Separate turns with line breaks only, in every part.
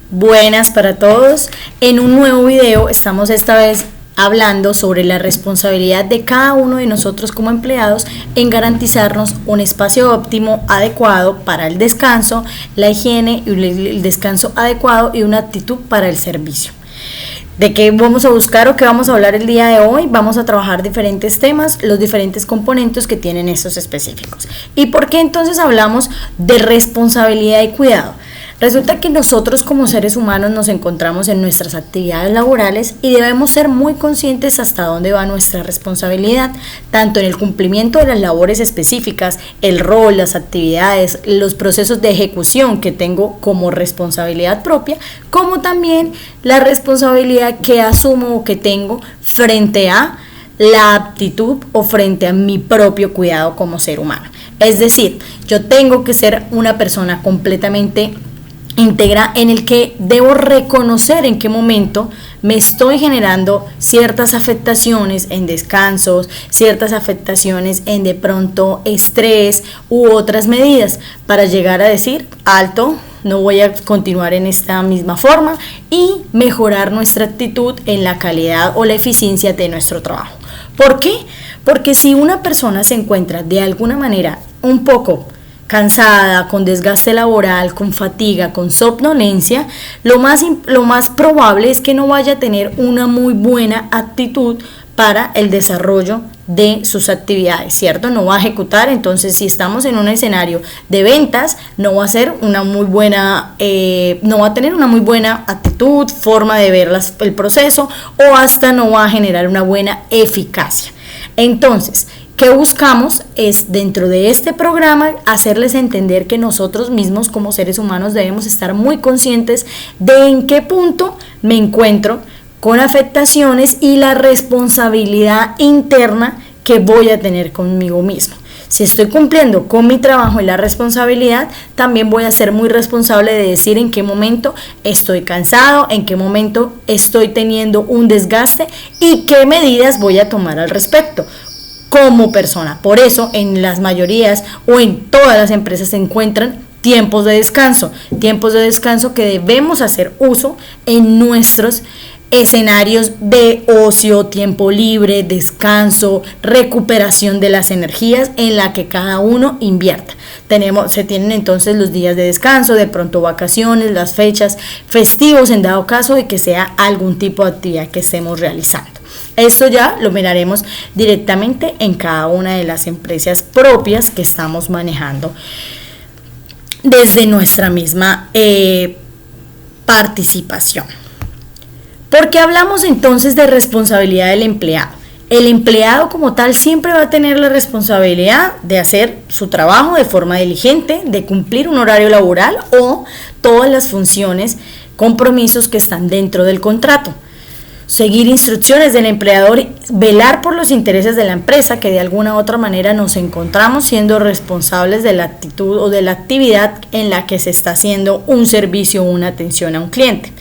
Buenas para todos. En un nuevo video estamos esta vez hablando sobre la responsabilidad de cada uno de nosotros como empleados en garantizarnos un espacio óptimo, adecuado para el descanso, la higiene y el descanso adecuado y una actitud para el servicio. ¿De qué vamos a buscar o qué vamos a hablar el día de hoy? Vamos a trabajar diferentes temas, los diferentes componentes que tienen estos específicos. ¿Y por qué entonces hablamos de responsabilidad y cuidado? Resulta que nosotros como seres humanos nos encontramos en nuestras actividades laborales y debemos ser muy conscientes hasta dónde va nuestra responsabilidad, tanto en el cumplimiento de las labores específicas, el rol, las actividades, los procesos de ejecución que tengo como responsabilidad propia, como también la responsabilidad que asumo o que tengo frente a la aptitud o frente a mi propio cuidado como ser humano. Es decir, yo tengo que ser una persona completamente íntegra en el que debo reconocer en qué momento me estoy generando ciertas afectaciones en descansos, ciertas afectaciones en de pronto estrés u otras medidas para llegar a decir alto, no voy a continuar en esta misma forma y mejorar nuestra actitud en la calidad o la eficiencia de nuestro trabajo. ¿Por qué? Porque si una persona se encuentra de alguna manera un poco cansada, con desgaste laboral, con fatiga, con somnolencia, lo más probable es que no vaya a tener una muy buena actitud para el desarrollo de sus actividades, ¿cierto? No va a ejecutar. Entonces, si estamos en un escenario de ventas, no va a ser una muy buena, no va a tener una muy buena actitud, forma de ver el proceso, o hasta no va a generar una buena eficacia. Entonces, ¿qué buscamos? Es dentro de este programa hacerles entender que nosotros mismos como seres humanos debemos estar muy conscientes de en qué punto me encuentro con afectaciones y la responsabilidad interna que voy a tener conmigo mismo. Si estoy cumpliendo con mi trabajo y la responsabilidad, también voy a ser muy responsable de decir en qué momento estoy cansado, en qué momento estoy teniendo un desgaste y qué medidas voy a tomar al respecto como persona. Por eso en las mayorías o en todas las empresas se encuentran tiempos de descanso que debemos hacer uso en nuestros escenarios de ocio, tiempo libre, descanso, recuperación de las energías en la que cada uno invierta. Se tienen entonces los días de descanso, de pronto vacaciones, las fechas, festivos en dado caso de que sea algún tipo de actividad que estemos realizando. Esto ya lo miraremos directamente en cada una de las empresas propias que estamos manejando desde nuestra misma participación. Porque hablamos entonces de responsabilidad del empleado. El empleado como tal siempre va a tener la responsabilidad de hacer su trabajo de forma diligente, de cumplir un horario laboral o todas las funciones, compromisos que están dentro del contrato. Seguir instrucciones del empleador, velar por los intereses de la empresa, que de alguna u otra manera nos encontramos siendo responsables de la actitud o de la actividad en la que se está haciendo un servicio o una atención a un cliente.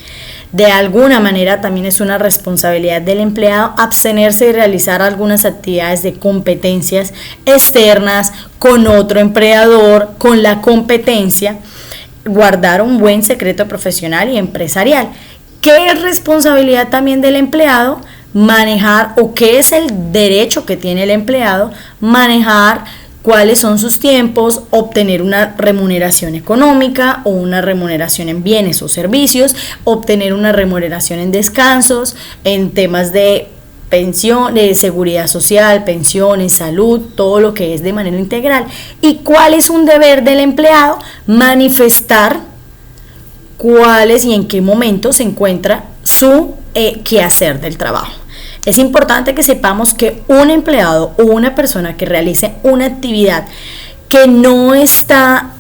De alguna manera también es una responsabilidad del empleado abstenerse de realizar algunas actividades de competencias externas con otro empleador, con la competencia, guardar un buen secreto profesional y empresarial. ¿Qué es responsabilidad también del empleado? Manejar, o qué es el derecho que tiene el empleado, manejar cuáles son sus tiempos, obtener una remuneración económica o una remuneración en bienes o servicios, obtener una remuneración en descansos, en temas de pensión, de seguridad social, pensiones, salud, todo lo que es de manera integral. ¿Y cuál es un deber del empleado? Manifestar cuáles y en qué momento se encuentra su quehacer del trabajo. Es importante que sepamos que un empleado o una persona que realice una actividad que no está,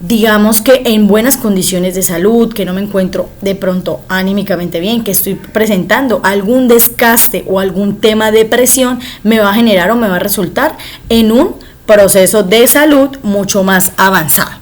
digamos que en buenas condiciones de salud, que no me encuentro de pronto anímicamente bien, que estoy presentando algún desgaste o algún tema de presión, me va a generar o me va a resultar en un proceso de salud mucho más avanzado.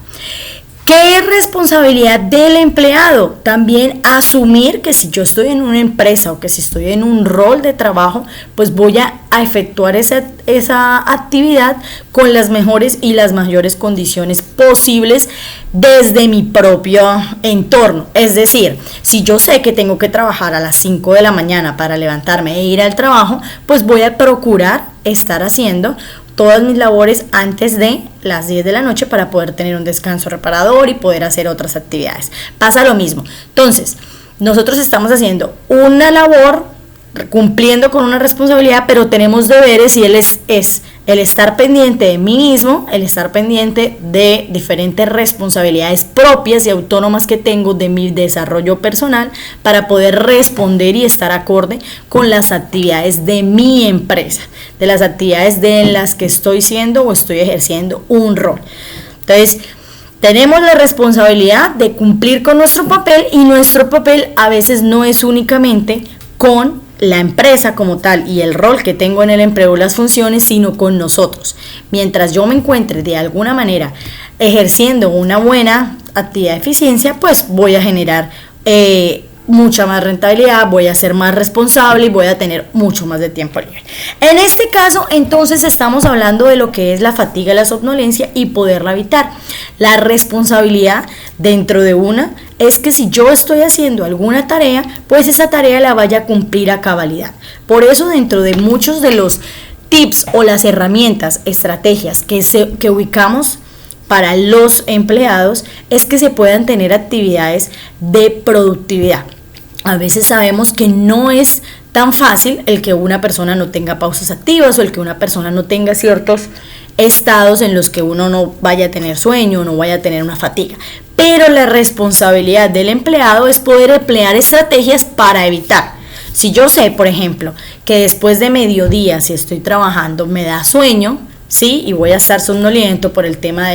¿Qué es responsabilidad del empleado? También asumir que si yo estoy en una empresa o que si estoy en un rol de trabajo, pues voy a efectuar esa actividad con las mejores y las mayores condiciones posibles desde mi propio entorno. Es decir, si yo sé que tengo que trabajar a las 5 de la mañana para levantarme e ir al trabajo, pues voy a procurar estar haciendo todas mis labores antes de las 10 de la noche para poder tener un descanso reparador y poder hacer otras actividades. Pasa lo mismo. Entonces, nosotros estamos haciendo una labor, cumpliendo con una responsabilidad, pero tenemos deberes y es el estar pendiente de mí mismo, el estar pendiente de diferentes responsabilidades propias y autónomas que tengo de mi desarrollo personal para poder responder y estar acorde con las actividades de mi empresa, de las actividades en las que estoy siendo o estoy ejerciendo un rol. Entonces, tenemos la responsabilidad de cumplir con nuestro papel y nuestro papel a veces no es únicamente con la empresa como tal y el rol que tengo en el empleo, las funciones, sino con nosotros. Mientras yo me encuentre de alguna manera ejerciendo una buena actividad de eficiencia, pues voy a generar mucha más rentabilidad, voy a ser más responsable y voy a tener mucho más de tiempo libre. En este caso, entonces, estamos hablando de lo que es la fatiga, la somnolencia y poderla evitar. La responsabilidad dentro de una es que si yo estoy haciendo alguna tarea, pues esa tarea la vaya a cumplir a cabalidad. Por eso, dentro de muchos de los tips o las herramientas, estrategias que ubicamos para los empleados, es que se puedan tener actividades de productividad. A veces sabemos que no es tan fácil el que una persona no tenga pausas activas o el que una persona no tenga ciertos estados en los que uno no vaya a tener sueño, no vaya a tener una fatiga. Pero la responsabilidad del empleado es poder emplear estrategias para evitar. Si yo sé, por ejemplo, que después de mediodía, si estoy trabajando, me da sueño, ¿sí? Y voy a estar somnoliento por el tema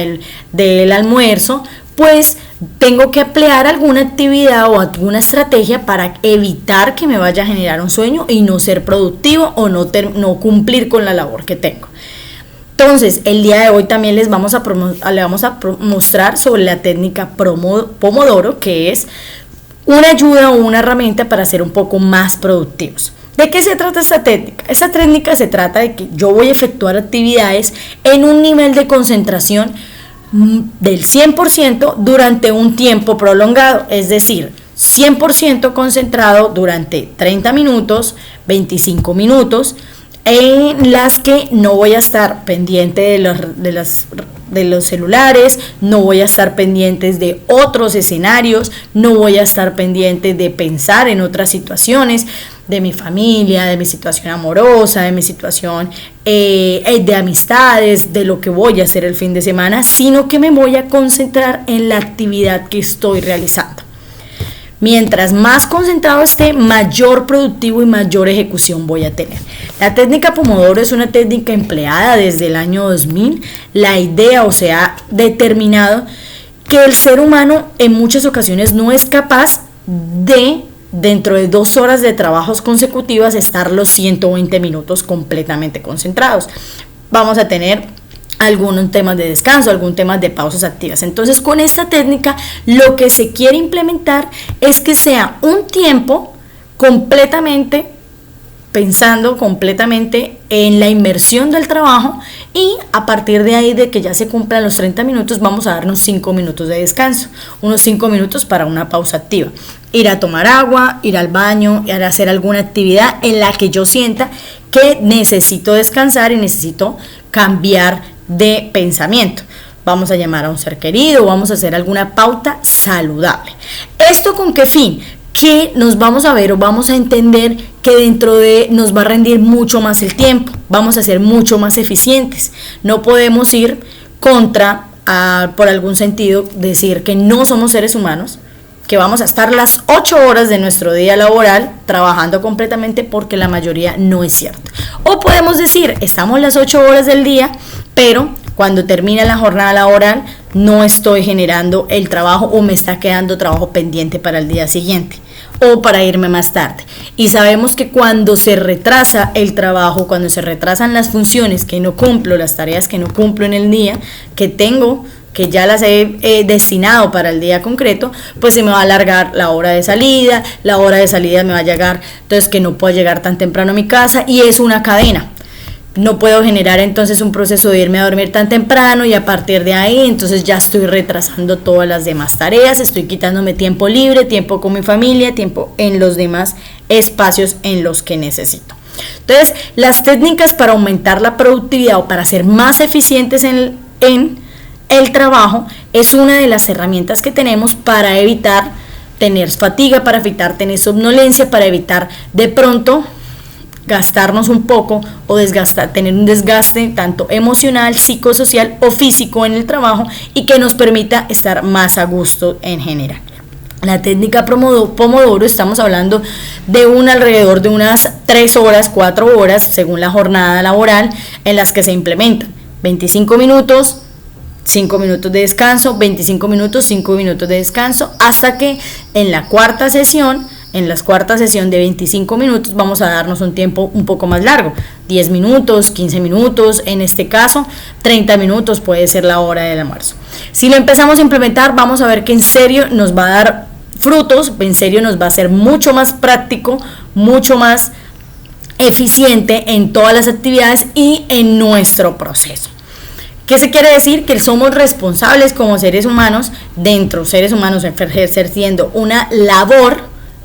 del almuerzo, pues tengo que emplear alguna actividad o alguna estrategia para evitar que me vaya a generar un sueño y no ser productivo o no cumplir con la labor que tengo. Entonces, el día de hoy también le vamos a mostrar sobre la técnica Pomodoro, que es una ayuda o una herramienta para ser un poco más productivos. ¿De qué se trata esta técnica? Esta técnica se trata de que yo voy a efectuar actividades en un nivel de concentración del 100% durante un tiempo prolongado, es decir, 100% concentrado durante 30 minutos, 25 minutos, en las que no voy a estar pendiente de los celulares, no voy a estar pendientes de otros escenarios, no voy a estar pendiente de pensar en otras situaciones, de mi familia, de mi situación amorosa, de mi situación de amistades, de lo que voy a hacer el fin de semana, sino que me voy a concentrar en la actividad que estoy realizando. Mientras más concentrado esté, mayor productivo y mayor ejecución voy a tener. La técnica Pomodoro es una técnica empleada desde el año 2000. La idea, o sea, determinado que el ser humano en muchas ocasiones no es capaz de, dentro de 2 horas de trabajos consecutivas, estar los 120 minutos completamente concentrados. Vamos a tener algunos temas de descanso, algunos temas de pausas activas. Entonces, con esta técnica lo que se quiere implementar es que sea un tiempo completamente pensando completamente en la inmersión del trabajo, y a partir de ahí, de que ya se cumplan los 30 minutos, vamos a darnos 5 minutos de descanso, unos 5 minutos para una pausa activa, ir a tomar agua, ir al baño, ir a hacer alguna actividad en la que yo sienta que necesito descansar y necesito cambiar de pensamiento. Vamos a llamar a un ser querido, vamos a hacer alguna pauta saludable. ¿Esto con qué fin? Que nos vamos a ver o vamos a entender que dentro de nos va a rendir mucho más el tiempo, vamos a ser mucho más eficientes. No podemos ir contra, por algún sentido, decir que no somos seres humanos, que vamos a estar las 8 horas de nuestro día laboral trabajando completamente, porque la mayoría no es cierto. O podemos decir, estamos las 8 horas del día, pero cuando termina la jornada laboral no estoy generando el trabajo o me está quedando trabajo pendiente para el día siguiente o para irme más tarde. Y sabemos que cuando se retrasa el trabajo, cuando se retrasan las funciones que no cumplo, las tareas que no cumplo en el día, que tengo que ya las he destinado para el día concreto, pues se me va a alargar la hora de salida me va a llegar, entonces que no puedo llegar tan temprano a mi casa, y es una cadena. No puedo generar entonces un proceso de irme a dormir tan temprano, y a partir de ahí entonces ya estoy retrasando todas las demás tareas, estoy quitándome tiempo libre, tiempo con mi familia, tiempo en los demás espacios en los que necesito. Entonces, las técnicas para aumentar la productividad o para ser más eficientes en el trabajo es una de las herramientas que tenemos para evitar tener fatiga, para evitar tener somnolencia, para evitar de pronto gastarnos un poco o tener un desgaste tanto emocional, psicosocial o físico en el trabajo, y que nos permita estar más a gusto en general. La técnica Pomodoro, estamos hablando de alrededor de unas 3 horas, 4 horas, según la jornada laboral, en las que se implementan 25 minutos, 5 minutos de descanso, 25 minutos, 5 minutos de descanso, hasta que en la cuarta sesión de 25 minutos vamos a darnos un tiempo un poco más largo, 10 minutos, 15 minutos, en este caso 30 minutos puede ser la hora del almuerzo. Si lo empezamos a implementar, vamos a ver que en serio nos va a dar frutos, en serio nos va a ser mucho más práctico, mucho más eficiente en todas las actividades y en nuestro proceso. ¿Qué se quiere decir? Que somos responsables como seres humanos, ejerciendo una labor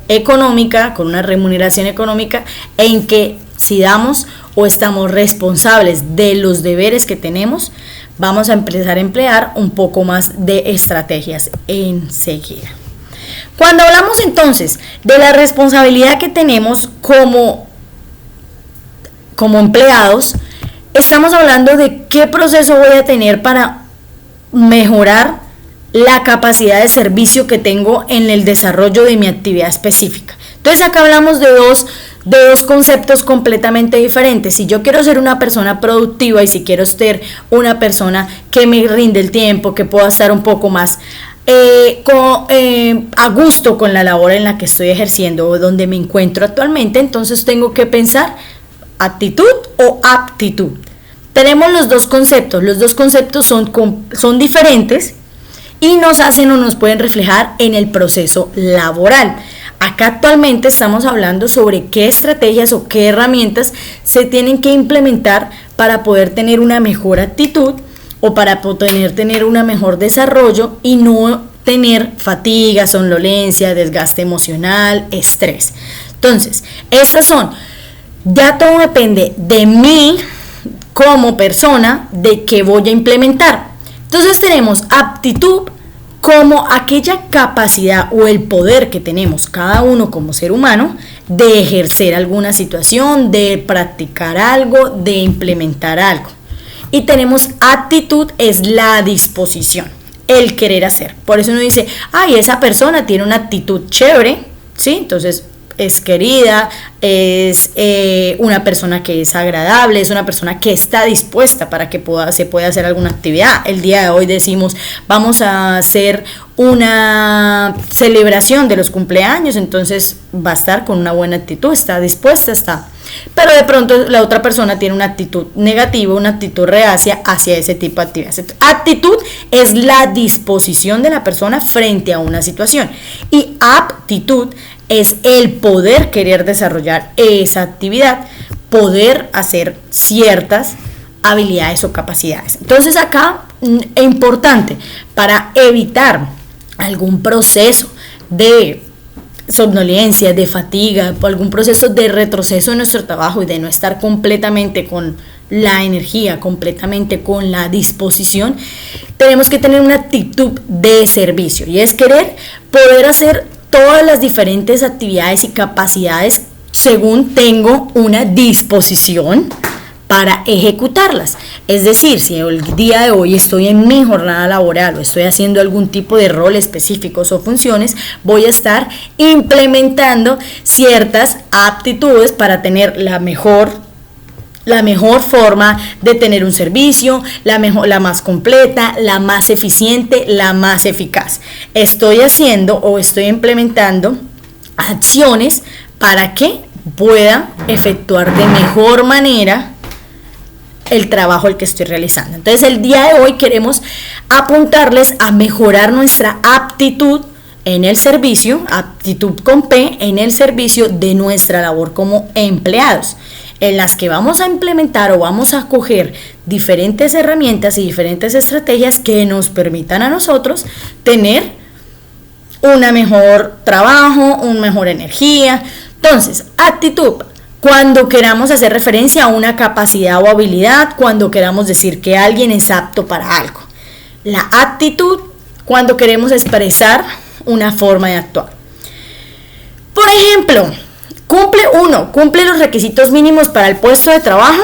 económica, con una remuneración económica, en que si damos o estamos responsables de los deberes que tenemos, vamos a empezar a emplear un poco más de estrategias enseguida. Cuando hablamos entonces de la responsabilidad que tenemos como empleados, estamos hablando de qué proceso voy a tener para mejorar la capacidad de servicio que tengo en el desarrollo de mi actividad específica. Entonces acá hablamos de dos conceptos completamente diferentes. Si yo quiero ser una persona productiva y si quiero ser una persona que me rinde el tiempo, que pueda estar un poco más a gusto con la labor en la que estoy ejerciendo o donde me encuentro actualmente, entonces tengo que pensar actitud o aptitud. Tenemos los dos conceptos son diferentes y nos hacen o nos pueden reflejar en el proceso laboral. Acá actualmente estamos hablando sobre qué estrategias o qué herramientas se tienen que implementar para poder tener una mejor actitud o para poder tener un mejor desarrollo y no tener fatiga, somnolencia, desgaste emocional, estrés. Entonces, ya todo depende de mí como persona, de qué voy a implementar. Entonces tenemos aptitud como aquella capacidad o el poder que tenemos cada uno como ser humano de ejercer alguna situación, de practicar algo, de implementar algo. Y tenemos actitud, es la disposición, el querer hacer. Por eso uno dice, esa persona tiene una actitud chévere, ¿sí? Entonces es querida, es una persona que es agradable, es una persona que está dispuesta para que se pueda hacer alguna actividad. El día de hoy decimos, vamos a hacer una celebración de los cumpleaños, entonces va a estar con una buena actitud, está dispuesta, pero de pronto la otra persona tiene una actitud negativa, una actitud reacia hacia ese tipo de actividades. Actitud es la disposición de la persona frente a una situación, y aptitud es el poder querer desarrollar esa actividad, poder hacer ciertas habilidades o capacidades. Entonces acá es importante para evitar algún proceso de somnolencia, de fatiga, o algún proceso de retroceso en nuestro trabajo y de no estar completamente con la energía, completamente con la disposición, tenemos que tener una actitud de servicio, y es querer poder hacer todas las diferentes actividades y capacidades según tengo una disposición para ejecutarlas. Es decir, si el día de hoy estoy en mi jornada laboral o estoy haciendo algún tipo de rol específicos o funciones, voy a estar implementando ciertas aptitudes para tener la mejor forma de tener un servicio, la más completa, la más eficiente, la más eficaz. Estoy haciendo o estoy implementando acciones para que pueda efectuar de mejor manera el trabajo el que estoy realizando. Entonces el día de hoy queremos apuntarles a mejorar nuestra aptitud en el servicio, aptitud con P, en el servicio de nuestra labor como empleados, en las que vamos a implementar o vamos a coger diferentes herramientas y diferentes estrategias que nos permitan a nosotros tener una mejor trabajo, una mejor energía. Entonces, actitud, cuando queramos hacer referencia a una capacidad o habilidad, cuando queramos decir que alguien es apto para algo. La actitud, cuando queremos expresar una forma de actuar. Por ejemplo, cumple los requisitos mínimos para el puesto de trabajo,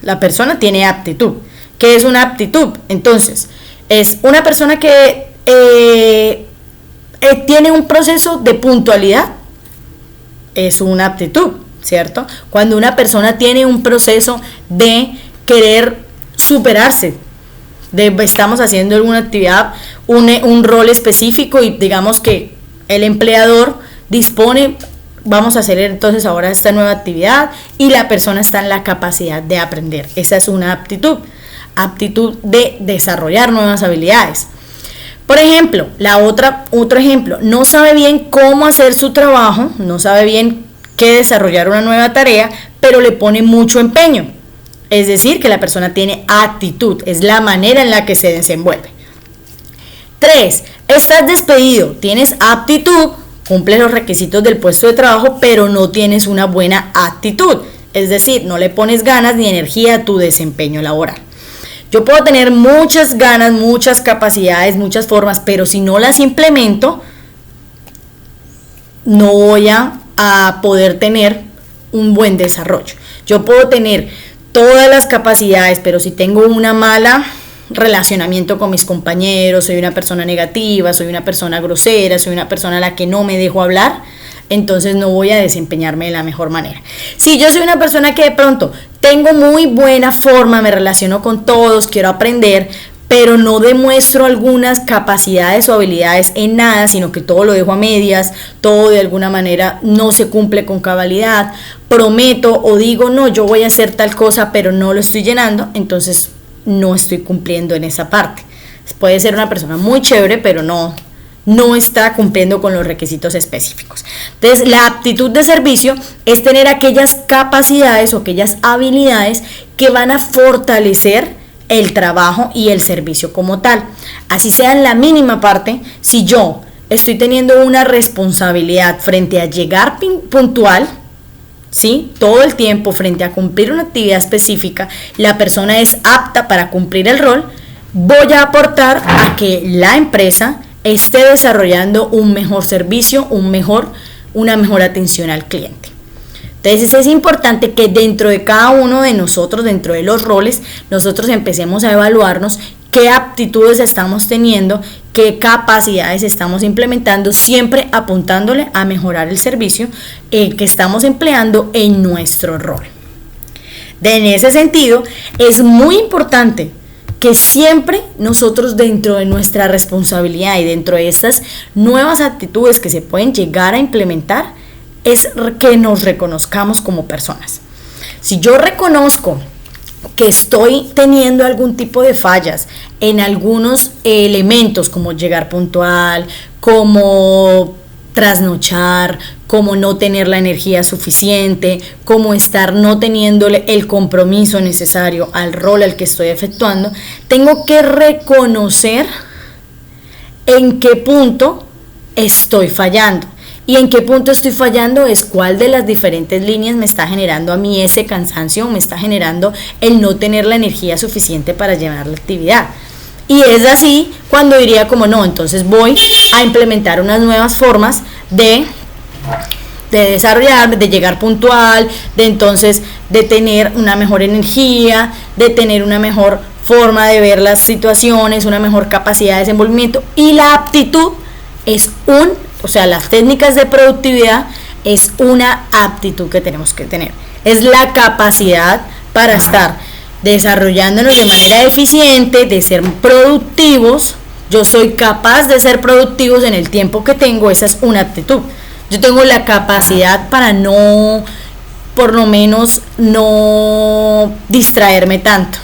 la persona tiene aptitud. ¿Qué es una aptitud? Entonces, es una persona que tiene un proceso de puntualidad, es una aptitud, ¿cierto? Cuando una persona tiene un proceso de querer superarse, estamos haciendo alguna actividad, un rol específico y digamos que el empleador dispone, vamos a hacer entonces ahora esta nueva actividad y la persona está en la capacidad de aprender. Esa es una aptitud de desarrollar nuevas habilidades. Por ejemplo, otro ejemplo, no sabe bien cómo hacer su trabajo, no sabe bien qué desarrollar una nueva tarea, pero le pone mucho empeño. Es decir, que la persona tiene actitud, es la manera en la que se desenvuelve. 3. Estás despedido, tienes aptitud, cumples los requisitos del puesto de trabajo, pero no tienes una buena actitud. Es decir, no le pones ganas ni energía a tu desempeño laboral. Yo puedo tener muchas ganas, muchas capacidades, muchas formas, pero si no las implemento, no voy a poder tener un buen desarrollo. Yo puedo tener todas las capacidades, pero si tengo una mala relacionamiento con mis compañeros, soy una persona negativa, soy una persona grosera, soy una persona a la que no me dejo hablar, entonces no voy a desempeñarme de la mejor manera. Si yo soy una persona que de pronto tengo muy buena forma, me relaciono con todos, quiero aprender, pero no demuestro algunas capacidades o habilidades en nada, sino que todo lo dejo a medias, todo de alguna manera no se cumple con cabalidad, prometo o digo, no, yo voy a hacer tal cosa, pero no lo estoy llenando, entonces no estoy cumpliendo en esa parte. Puede ser una persona muy chévere, pero no está cumpliendo con los requisitos específicos. Entonces, la aptitud de servicio es tener aquellas capacidades o aquellas habilidades que van a fortalecer el trabajo y el servicio como tal. Así sea en la mínima parte, si yo estoy teniendo una responsabilidad frente a llegar puntual, ¿sí? Todo el tiempo frente a cumplir una actividad específica, la persona es apta para cumplir el rol, voy a aportar a que la empresa esté desarrollando un mejor servicio, una mejor atención al cliente. Entonces es importante que dentro de cada uno de nosotros, dentro de los roles, nosotros empecemos a evaluarnos qué aptitudes estamos teniendo, qué capacidades estamos implementando, siempre apuntándole a mejorar el servicio que estamos empleando en nuestro rol. En ese sentido, es muy importante que siempre nosotros dentro de nuestra responsabilidad y dentro de estas nuevas actitudes que se pueden llegar a implementar, es que nos reconozcamos como personas. Si yo reconozco que estoy teniendo algún tipo de fallas en algunos elementos, como llegar puntual, como trasnochar, como no tener la energía suficiente, como estar no teniéndole el compromiso necesario al rol al que estoy efectuando, tengo que reconocer en qué punto estoy fallando. Y en qué punto estoy fallando es cuál de las diferentes líneas me está generando a mí ese cansancio, me está generando el no tener la energía suficiente para llevar la actividad. Y es así cuando diría como no, entonces voy a implementar unas nuevas formas de desarrollar, de llegar puntual, de tener una mejor energía, de tener una mejor forma de ver las situaciones, una mejor capacidad de desenvolvimiento. Y la aptitud las técnicas de productividad es una aptitud que tenemos que tener. Es la capacidad para estar desarrollándonos de manera eficiente, de ser productivos. Yo soy capaz de ser productivos en el tiempo que tengo, esa es una aptitud. Yo tengo la capacidad para no por lo menos no distraerme tanto,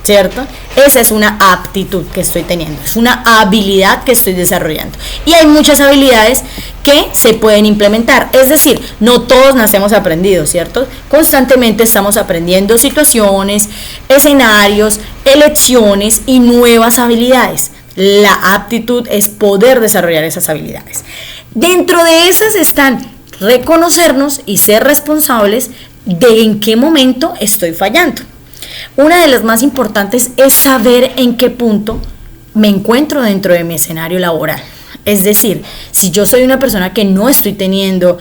¿cierto? Esa es una aptitud que estoy teniendo, es una habilidad que estoy desarrollando. Y hay muchas habilidades que se pueden implementar, es decir, no todos nacemos aprendidos, ¿cierto? Constantemente estamos aprendiendo situaciones, escenarios, elecciones y nuevas habilidades. La aptitud es poder desarrollar esas habilidades. Dentro de esas están reconocernos y ser responsables de en qué momento estoy fallando. Una de las más importantes es saber en qué punto me encuentro dentro de mi escenario laboral. Es decir, si yo soy una persona que no estoy teniendo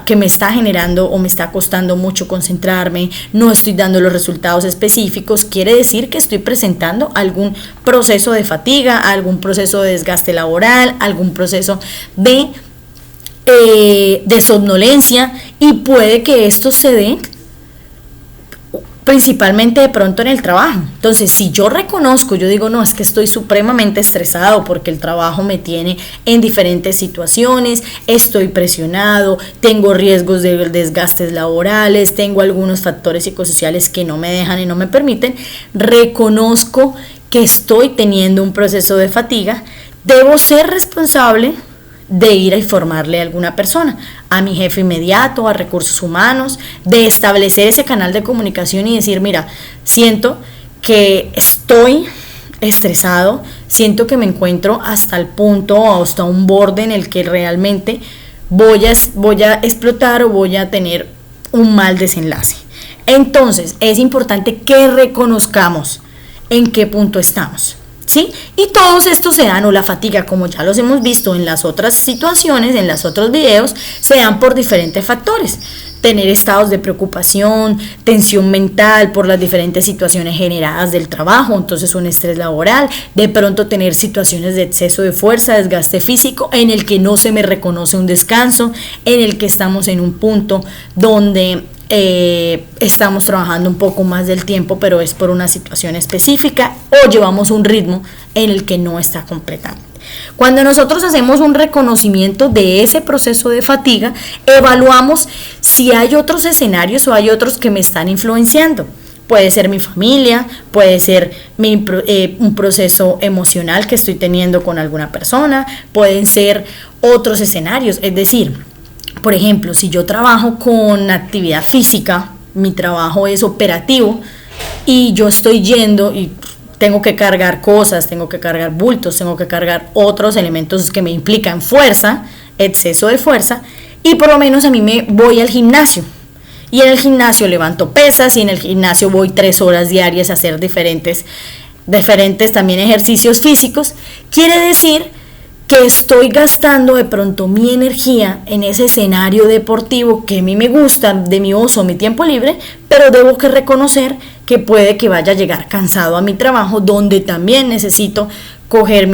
que me está generando o me está costando mucho concentrarme, no estoy dando los resultados específicos, quiere decir que estoy presentando algún proceso de fatiga, algún proceso de desgaste laboral, algún proceso de somnolencia, y puede que esto se dé principalmente de pronto en el trabajo. Entonces, si yo reconozco, yo digo, no, es que estoy supremamente estresado porque el trabajo me tiene en diferentes situaciones, estoy presionado, tengo riesgos de desgastes laborales, tengo algunos factores psicosociales que no me dejan y no me permiten, reconozco que estoy teniendo un proceso de fatiga, debo ser responsable de ir a informarle a alguna persona, a mi jefe inmediato, a recursos humanos, de establecer ese canal de comunicación y decir, mira, siento que estoy estresado, siento que me encuentro hasta el punto, hasta un borde en el que realmente voy a explotar o voy a tener un mal desenlace. Entonces, es importante que reconozcamos en qué punto estamos. ¿Sí? Y todos estos se dan, o la fatiga, como ya los hemos visto en las otras situaciones, en los otros videos, se dan por diferentes factores. Tener estados de preocupación, tensión mental por las diferentes situaciones generadas del trabajo, entonces un estrés laboral, de pronto tener situaciones de exceso de fuerza, desgaste físico, en el que no se me reconoce un descanso, en el que estamos en un punto donde estamos trabajando un poco más del tiempo, pero es por una situación específica, o llevamos un ritmo en el que no está completamente. Cuando nosotros hacemos un reconocimiento de ese proceso de fatiga, evaluamos si hay otros escenarios o hay otros que me están influenciando. Puede ser mi familia, puede ser un proceso emocional que estoy teniendo con alguna persona, pueden ser otros escenarios, es decir, por ejemplo, si yo trabajo con actividad física, mi trabajo es operativo y yo estoy yendo y tengo que cargar cosas, tengo que cargar bultos, tengo que cargar otros elementos que me implican fuerza, exceso de fuerza, y por lo menos a mí me voy al gimnasio. Y en el gimnasio levanto pesas y en el gimnasio voy 3 horas diarias a hacer diferentes también ejercicios físicos. Quiere decir que estoy gastando de pronto mi energía en ese escenario deportivo que a mí me gusta, de mi ocio, mi tiempo libre, pero debo que reconocer que puede que vaya a llegar cansado a mi trabajo, donde también necesito coger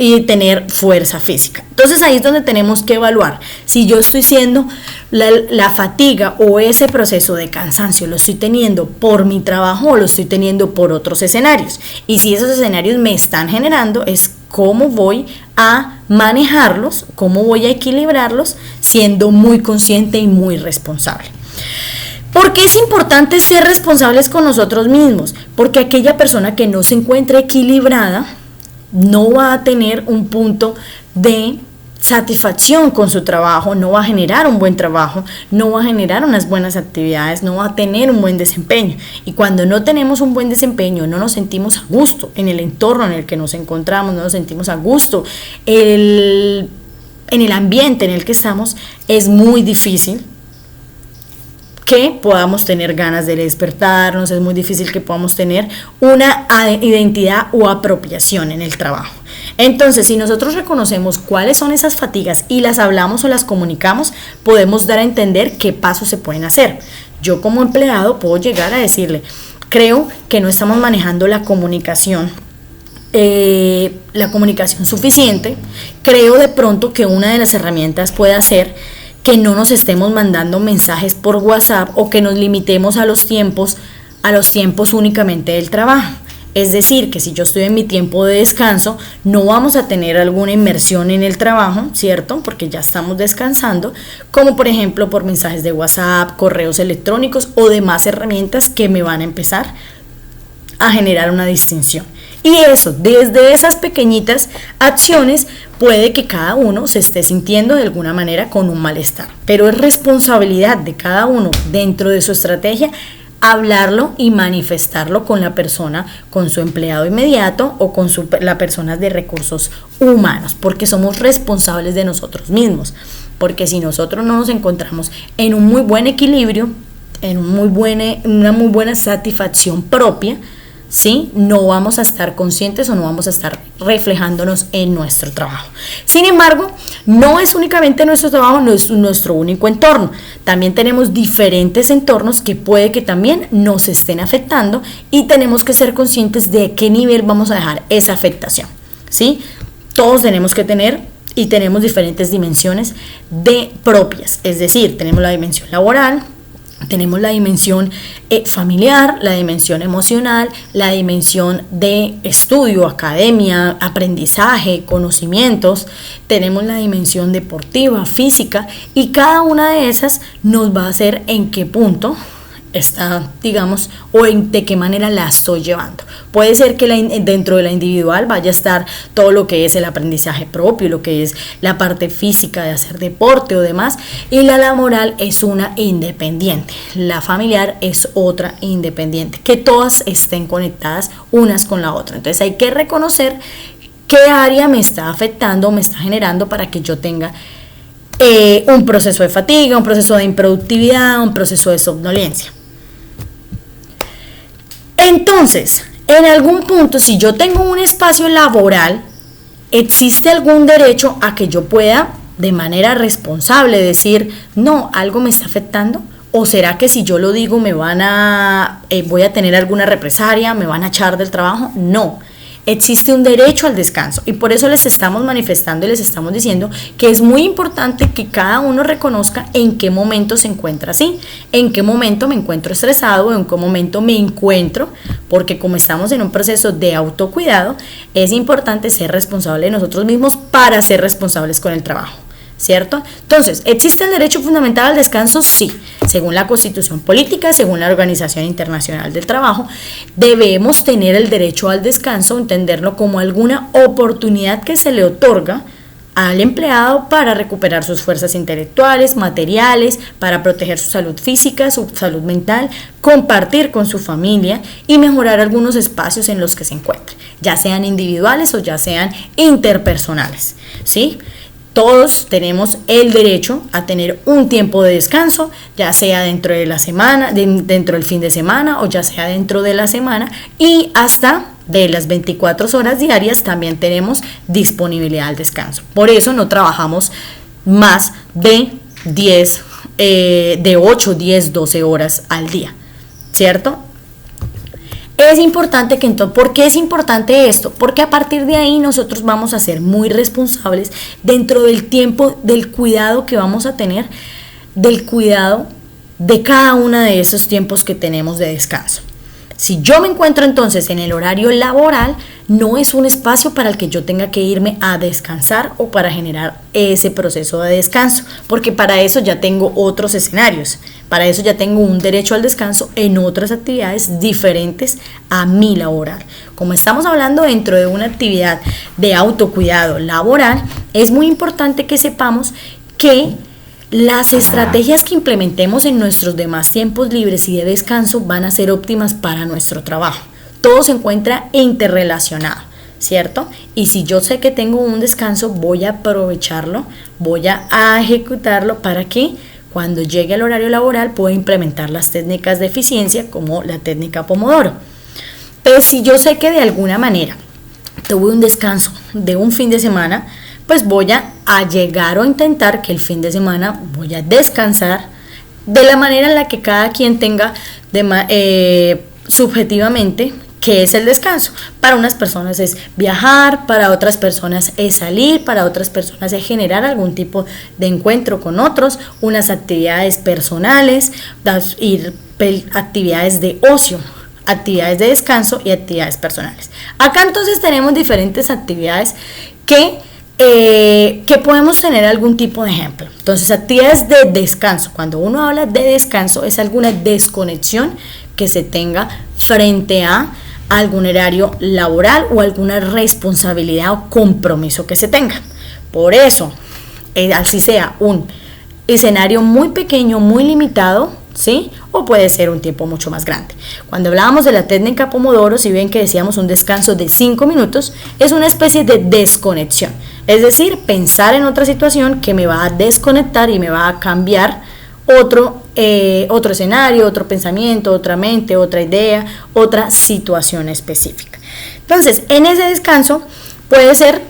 y tener fuerza física. Entonces ahí es donde tenemos que evaluar si yo estoy siendo la fatiga o ese proceso de cansancio lo estoy teniendo por mi trabajo o lo estoy teniendo por otros escenarios, y si esos escenarios me están generando, es cómo voy a manejarlos, cómo voy a equilibrarlos, siendo muy consciente y muy responsable. ¿Por qué es importante ser responsables con nosotros mismos? Porque aquella persona que no se encuentra equilibrada no va a tener un punto de satisfacción con su trabajo, no va a generar un buen trabajo, no va a generar unas buenas actividades, no va a tener un buen desempeño. Y cuando no tenemos un buen desempeño, no nos sentimos a gusto en el entorno en el que nos encontramos, no nos sentimos a gusto en el ambiente en el que estamos, es muy difícil que podamos tener ganas de despertarnos, es muy difícil que podamos tener una identidad o apropiación en el trabajo. Entonces, si nosotros reconocemos cuáles son esas fatigas y las hablamos o las comunicamos, podemos dar a entender qué pasos se pueden hacer. Yo como empleado puedo llegar a decirle, creo que no estamos manejando la comunicación suficiente, creo de pronto que una de las herramientas puede ser que no nos estemos mandando mensajes por WhatsApp o que nos limitemos a los tiempos únicamente del trabajo. Es decir, que si yo estoy en mi tiempo de descanso, no vamos a tener alguna inmersión en el trabajo, ¿cierto? Porque ya estamos descansando, como por ejemplo por mensajes de WhatsApp, correos electrónicos o demás herramientas que me van a empezar a generar una distinción. Y eso, desde esas pequeñitas acciones, puede que cada uno se esté sintiendo de alguna manera con un malestar. Pero es responsabilidad de cada uno dentro de su estrategia hablarlo y manifestarlo con la persona, con su empleado inmediato o con la persona de recursos humanos, porque somos responsables de nosotros mismos. Porque si nosotros no nos encontramos en un muy buen equilibrio, en una muy buena satisfacción propia, ¿sí? No vamos a estar conscientes o no vamos a estar reflejándonos en nuestro trabajo. Sin embargo, no es únicamente nuestro trabajo, no es nuestro único entorno. También tenemos diferentes entornos que puede que también nos estén afectando y tenemos que ser conscientes de qué nivel vamos a dejar esa afectación, ¿sí? Todos tenemos que tener y tenemos diferentes dimensiones propias, es decir, tenemos la dimensión laboral, tenemos la dimensión familiar, la dimensión emocional, la dimensión de estudio, academia, aprendizaje, conocimientos, tenemos la dimensión deportiva, física, y cada una de esas nos va a hacer en qué punto está, digamos, o de qué manera la estoy llevando. Puede ser que dentro de la individual vaya a estar todo lo que es el aprendizaje propio, lo que es la parte física de hacer deporte o demás, y la laboral es una independiente, la familiar es otra independiente, que todas estén conectadas unas con la otra. Entonces hay que reconocer qué área me está afectando, me está generando para que yo tenga un proceso de fatiga, un proceso de improductividad, un proceso de somnolencia. Entonces, en algún punto, si yo tengo un espacio laboral, ¿existe algún derecho a que yo pueda, de manera responsable, decir, no, algo me está afectando? ¿O será que si yo lo digo voy a tener alguna represalia, me van a echar del trabajo? No. Existe un derecho al descanso y por eso les estamos manifestando y les estamos diciendo que es muy importante que cada uno reconozca en qué momento se encuentra así, en qué momento me encuentro estresado, en qué momento me encuentro, porque como estamos en un proceso de autocuidado, es importante ser responsable de nosotros mismos para ser responsables con el trabajo, ¿cierto? Entonces, ¿existe el derecho fundamental al descanso? Sí. Según la Constitución Política, según la Organización Internacional del Trabajo, debemos tener el derecho al descanso, entenderlo como alguna oportunidad que se le otorga al empleado para recuperar sus fuerzas intelectuales, materiales, para proteger su salud física, su salud mental, compartir con su familia y mejorar algunos espacios en los que se encuentre, ya sean individuales o ya sean interpersonales, ¿sí? Todos tenemos el derecho a tener un tiempo de descanso, ya sea dentro de la semana, dentro del fin de semana o ya sea dentro de la semana, y hasta de las 24 horas diarias también tenemos disponibilidad al descanso. Por eso no trabajamos más de 8, 10, 12 horas al día, ¿cierto? Es importante que entonces, ¿por qué es importante esto? Porque a partir de ahí nosotros vamos a ser muy responsables dentro del tiempo, del cuidado que vamos a tener, del cuidado de cada uno de esos tiempos que tenemos de descanso. Si yo me encuentro entonces en el horario laboral, no es un espacio para el que yo tenga que irme a descansar o para generar ese proceso de descanso, porque para eso ya tengo otros escenarios, para eso ya tengo un derecho al descanso en otras actividades diferentes a mi laboral. Como estamos hablando dentro de una actividad de autocuidado laboral, es muy importante que sepamos que las estrategias que implementemos en nuestros demás tiempos libres y de descanso van a ser óptimas para nuestro trabajo. Todo se encuentra interrelacionado, ¿cierto? Y si yo sé que tengo un descanso, voy a aprovecharlo, voy a ejecutarlo para que cuando llegue al horario laboral pueda implementar las técnicas de eficiencia como la técnica Pomodoro. Pero si yo sé que de alguna manera tuve un descanso de un fin de semana, pues voy a llegar o intentar que el fin de semana voy a descansar de la manera en la que cada quien tenga subjetivamente qué es el descanso. Para unas personas es viajar, para otras personas es salir, para otras personas es generar algún tipo de encuentro con otros, unas actividades personales, actividades de ocio. actividades de descanso y actividades personales. Acá entonces tenemos diferentes actividades que podemos tener algún tipo de ejemplo. Entonces, actividades de descanso. Cuando uno habla de descanso, es alguna desconexión que se tenga frente a algún horario laboral o alguna responsabilidad o compromiso que se tenga. Por eso, así sea un escenario muy pequeño, muy limitado, ¿sí? O puede ser un tiempo mucho más grande. Cuando hablábamos de la técnica Pomodoro, si ven que decíamos un descanso de 5 minutos, es una especie de desconexión. Es decir, pensar en otra situación que me va a desconectar y me va a cambiar otro escenario, otro pensamiento, otra mente, otra idea, otra situación específica. Entonces, en ese descanso puede ser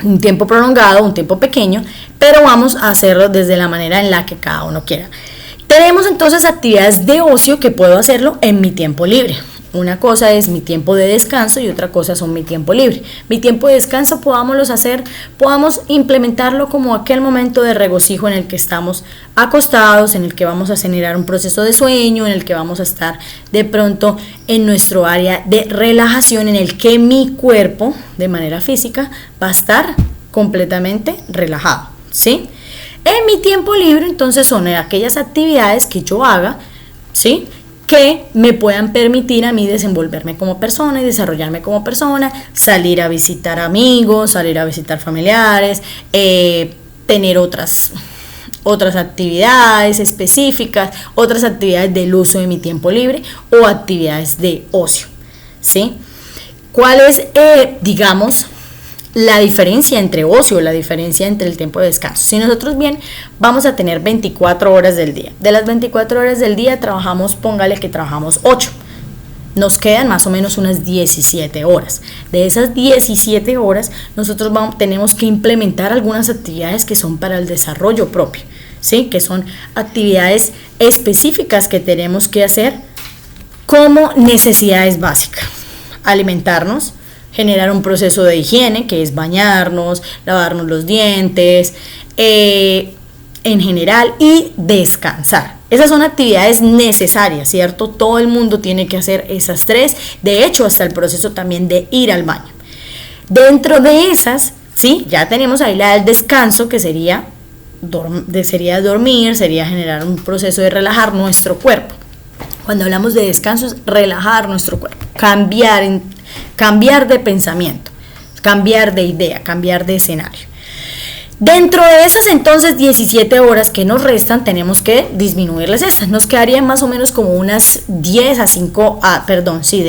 un tiempo prolongado, un tiempo pequeño, pero vamos a hacerlo desde la manera en la que cada uno quiera. Tenemos entonces actividades de ocio que puedo hacerlo en mi tiempo libre. Una cosa es mi tiempo de descanso y otra cosa son mi tiempo libre. Mi tiempo de descanso podamos implementarlo como aquel momento de regocijo en el que estamos acostados, en el que vamos a generar un proceso de sueño, en el que vamos a estar de pronto en nuestro área de relajación, en el que mi cuerpo de manera física va a estar completamente relajado, ¿sí? En mi tiempo libre, entonces, son aquellas actividades que yo haga, ¿sí?, que me puedan permitir a mí desenvolverme como persona y desarrollarme como persona, salir a visitar amigos, salir a visitar familiares, tener otras actividades específicas, otras actividades del uso de mi tiempo libre o actividades de ocio, ¿sí? ¿Cuál es, digamos, la diferencia entre ocio, la diferencia entre el tiempo de descanso? Si nosotros bien vamos a tener 24 horas del día, de las 24 horas del día póngale que trabajamos 8, nos quedan más o menos unas 17 horas. De esas 17 horas nosotros tenemos que implementar algunas actividades que son para el desarrollo propio, ¿sí?, que son actividades específicas que tenemos que hacer como necesidades básicas: alimentarnos, generar un proceso de higiene, que es bañarnos, lavarnos los dientes, en general, y descansar. Esas son actividades necesarias, ¿cierto? Todo el mundo tiene que hacer esas tres, de hecho, hasta el proceso también de ir al baño. Dentro de esas, sí, ya tenemos ahí la del descanso, que sería dormir, sería generar un proceso de relajar nuestro cuerpo. Cuando hablamos de descanso, es relajar nuestro cuerpo, cambiar de pensamiento, cambiar de idea, cambiar de escenario. Dentro de esas entonces 17 horas que nos restan, tenemos que disminuirles esas. Nos quedarían más o menos como unas de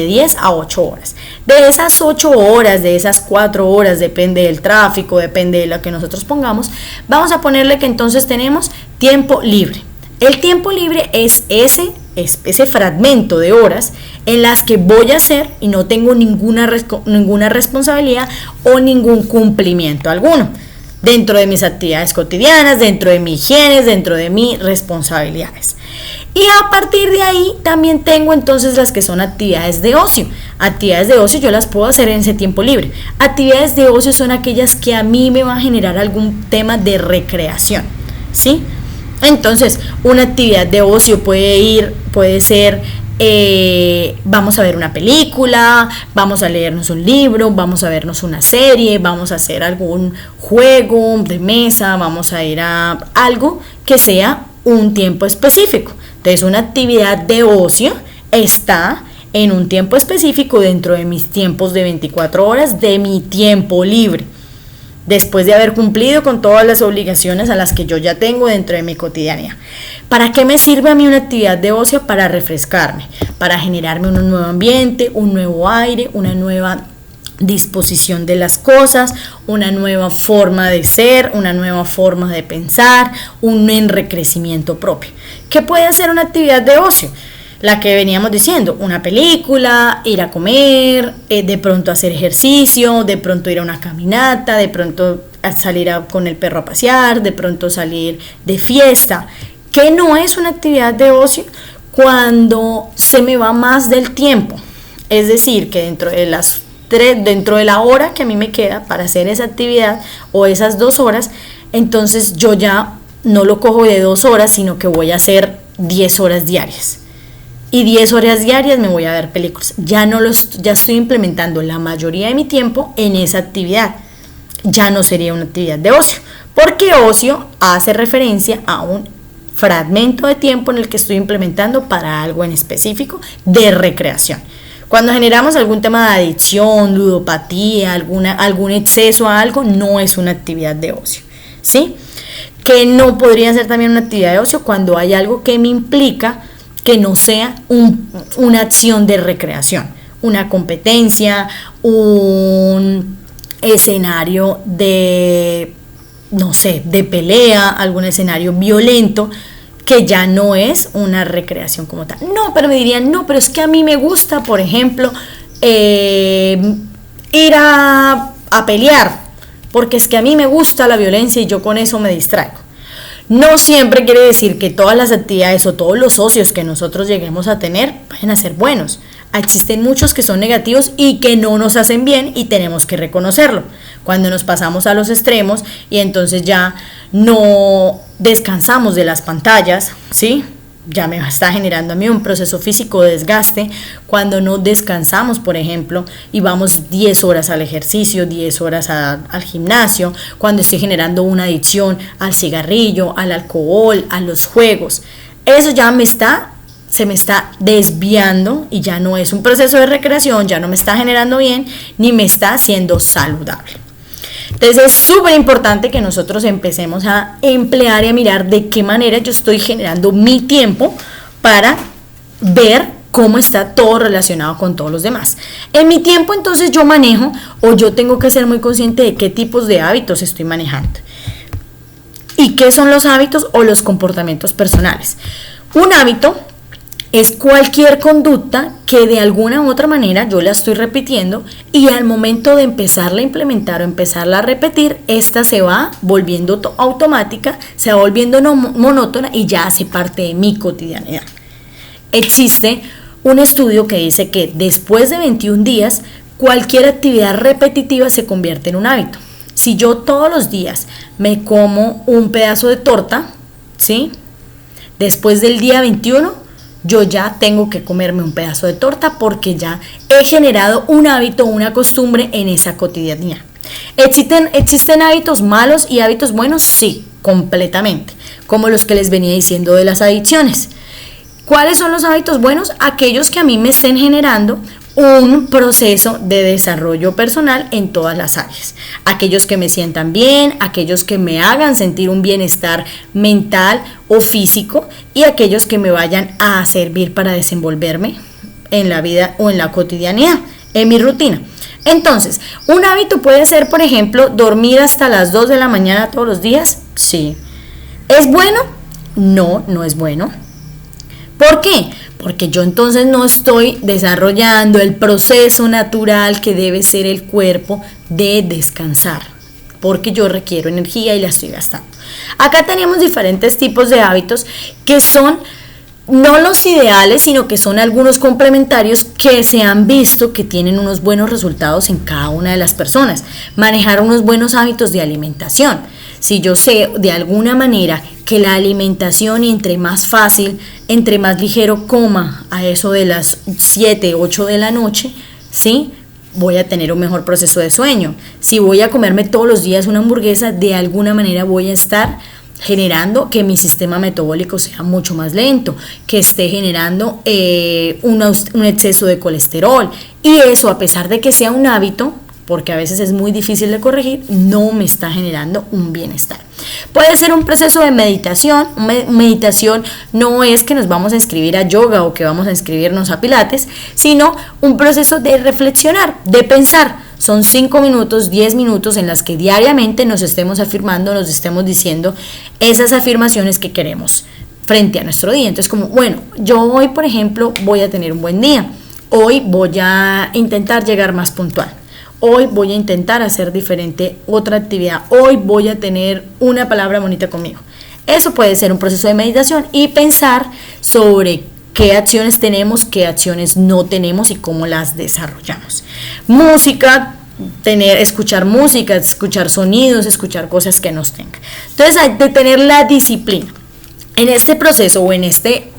10 a 8 horas. De esas 8 horas, de esas 4 horas, depende del tráfico, depende de lo que nosotros pongamos, vamos a ponerle que entonces tenemos tiempo libre. El tiempo libre es ese fragmento de horas en las que voy a hacer y no tengo ninguna responsabilidad o ningún cumplimiento alguno dentro de mis actividades cotidianas, dentro de mi higiene, dentro de mis responsabilidades. Y a partir de ahí también tengo entonces las que son actividades de ocio. Actividades de ocio yo las puedo hacer en ese tiempo libre. Actividades de ocio son aquellas que a mí me van a generar algún tema de recreación, ¿sí? Entonces, una actividad de ocio puede ser, vamos a ver una película, vamos a leernos un libro, vamos a vernos una serie, vamos a hacer algún juego de mesa, vamos a ir a algo que sea un tiempo específico. Entonces, una actividad de ocio está en un tiempo específico dentro de mis tiempos de 24 horas de mi tiempo libre, después de haber cumplido con todas las obligaciones a las que yo ya tengo dentro de mi cotidianidad. ¿Para qué me sirve a mí una actividad de ocio? Para refrescarme, para generarme un nuevo ambiente, un nuevo aire, una nueva disposición de las cosas, una nueva forma de ser, una nueva forma de pensar, un enriquecimiento propio. ¿Qué puede hacer una actividad de ocio? La que veníamos diciendo, una película, ir a comer, de pronto hacer ejercicio, de pronto ir a una caminata, de pronto salir con el perro a pasear, de pronto salir de fiesta. ¿Qué no es una actividad de ocio? Cuando se me va más del tiempo, es decir, que dentro de la hora que a mí me queda para hacer esa actividad o esas 2 horas, entonces yo ya no lo cojo de 2 horas, sino que voy a hacer 10 horas diarias. y 10 horas diarias me voy a ver películas. Ya estoy implementando la mayoría de mi tiempo en esa actividad. Ya no sería una actividad de ocio, porque ocio hace referencia a un fragmento de tiempo en el que estoy implementando para algo en específico de recreación. Cuando generamos algún tema de adicción, ludopatía, algún exceso a algo, no es una actividad de ocio, ¿sí? Que no podría ser también una actividad de ocio cuando hay algo que me implica que no sea una acción de recreación, una competencia, un escenario de, no sé, de pelea, algún escenario violento, que ya no es una recreación como tal. No, pero me dirían, no, pero es que a mí me gusta, por ejemplo, ir a pelear, porque es que a mí me gusta la violencia y yo con eso me distraigo. No siempre quiere decir que todas las actividades o todos los socios que nosotros lleguemos a tener vayan a ser buenos. Existen muchos que son negativos y que no nos hacen bien y tenemos que reconocerlo. Cuando nos pasamos a los extremos y entonces ya no descansamos de las pantallas, ¿sí? Ya me está generando a mí un proceso físico de desgaste. Cuando no descansamos, por ejemplo, y vamos 10 horas al ejercicio, 10 horas al gimnasio, cuando estoy generando una adicción al cigarrillo, al alcohol, a los juegos, eso ya se me está desviando y ya no es un proceso de recreación, ya no me está generando bien ni me está haciendo saludable. Entonces es súper importante que nosotros empecemos a emplear y a mirar de qué manera yo estoy generando mi tiempo para ver cómo está todo relacionado con todos los demás. En mi tiempo entonces yo manejo, o yo tengo que ser muy consciente de qué tipos de hábitos estoy manejando y qué son los hábitos o los comportamientos personales. Un hábito es cualquier conducta que de alguna u otra manera yo la estoy repitiendo y al momento de empezarla a implementar o empezarla a repetir, esta se va volviendo automática, se va volviendo monótona y ya hace parte de mi cotidianidad. Existe un estudio que dice que después de 21 días, cualquier actividad repetitiva se convierte en un hábito. Si yo todos los días me como un pedazo de torta, ¿sí? Después del día 21, yo ya tengo que comerme un pedazo de torta porque ya he generado un hábito, una costumbre en esa cotidianidad. ¿Existen hábitos malos y hábitos buenos? Sí, completamente, como los que les venía diciendo de las adicciones. ¿Cuáles son los hábitos buenos? Aquellos que a mí me estén generando un proceso de desarrollo personal en todas las áreas. Aquellos que me sientan bien, aquellos que me hagan sentir un bienestar mental o físico y aquellos que me vayan a servir para desenvolverme en la vida o en la cotidianidad, en mi rutina. Entonces, un hábito puede ser, por ejemplo, dormir hasta las 2 de la mañana todos los días. Sí. ¿Es bueno? No, no es bueno. ¿Por qué? Porque yo entonces no estoy desarrollando el proceso natural que debe ser el cuerpo de descansar, porque yo requiero energía y la estoy gastando. Acá tenemos diferentes tipos de hábitos que son no los ideales, sino que son algunos complementarios que se han visto que tienen unos buenos resultados en cada una de las personas. Manejar unos buenos hábitos de alimentación. Si yo sé de alguna manera que la alimentación, entre más fácil, entre más ligero coma a eso de las 7, 8 de la noche, ¿sí? Voy a tener un mejor proceso de sueño. Si voy a comerme todos los días una hamburguesa, de alguna manera voy a estar generando que mi sistema metabólico sea mucho más lento, que esté generando un exceso de colesterol. Y eso, a pesar de que sea un hábito, porque a veces es muy difícil de corregir, no me está generando un bienestar. Puede ser un proceso de meditación. Meditación no es que nos vamos a inscribir a yoga o que vamos a inscribirnos a pilates, sino un proceso de reflexionar, de pensar. Son 5 minutos, 10 minutos en las que diariamente nos estemos afirmando, nos estemos diciendo esas afirmaciones que queremos frente a nuestro día. Entonces, como, bueno, yo hoy, por ejemplo, voy a tener un buen día. Hoy voy a intentar llegar más puntual. Hoy voy a intentar hacer diferente otra actividad. Hoy voy a tener una palabra bonita conmigo. Eso puede ser un proceso de meditación y pensar sobre qué acciones tenemos, qué acciones no tenemos y cómo las desarrollamos. Música, escuchar música, escuchar sonidos, escuchar cosas que nos tengan. Entonces hay que tener la disciplina. En este proceso o en este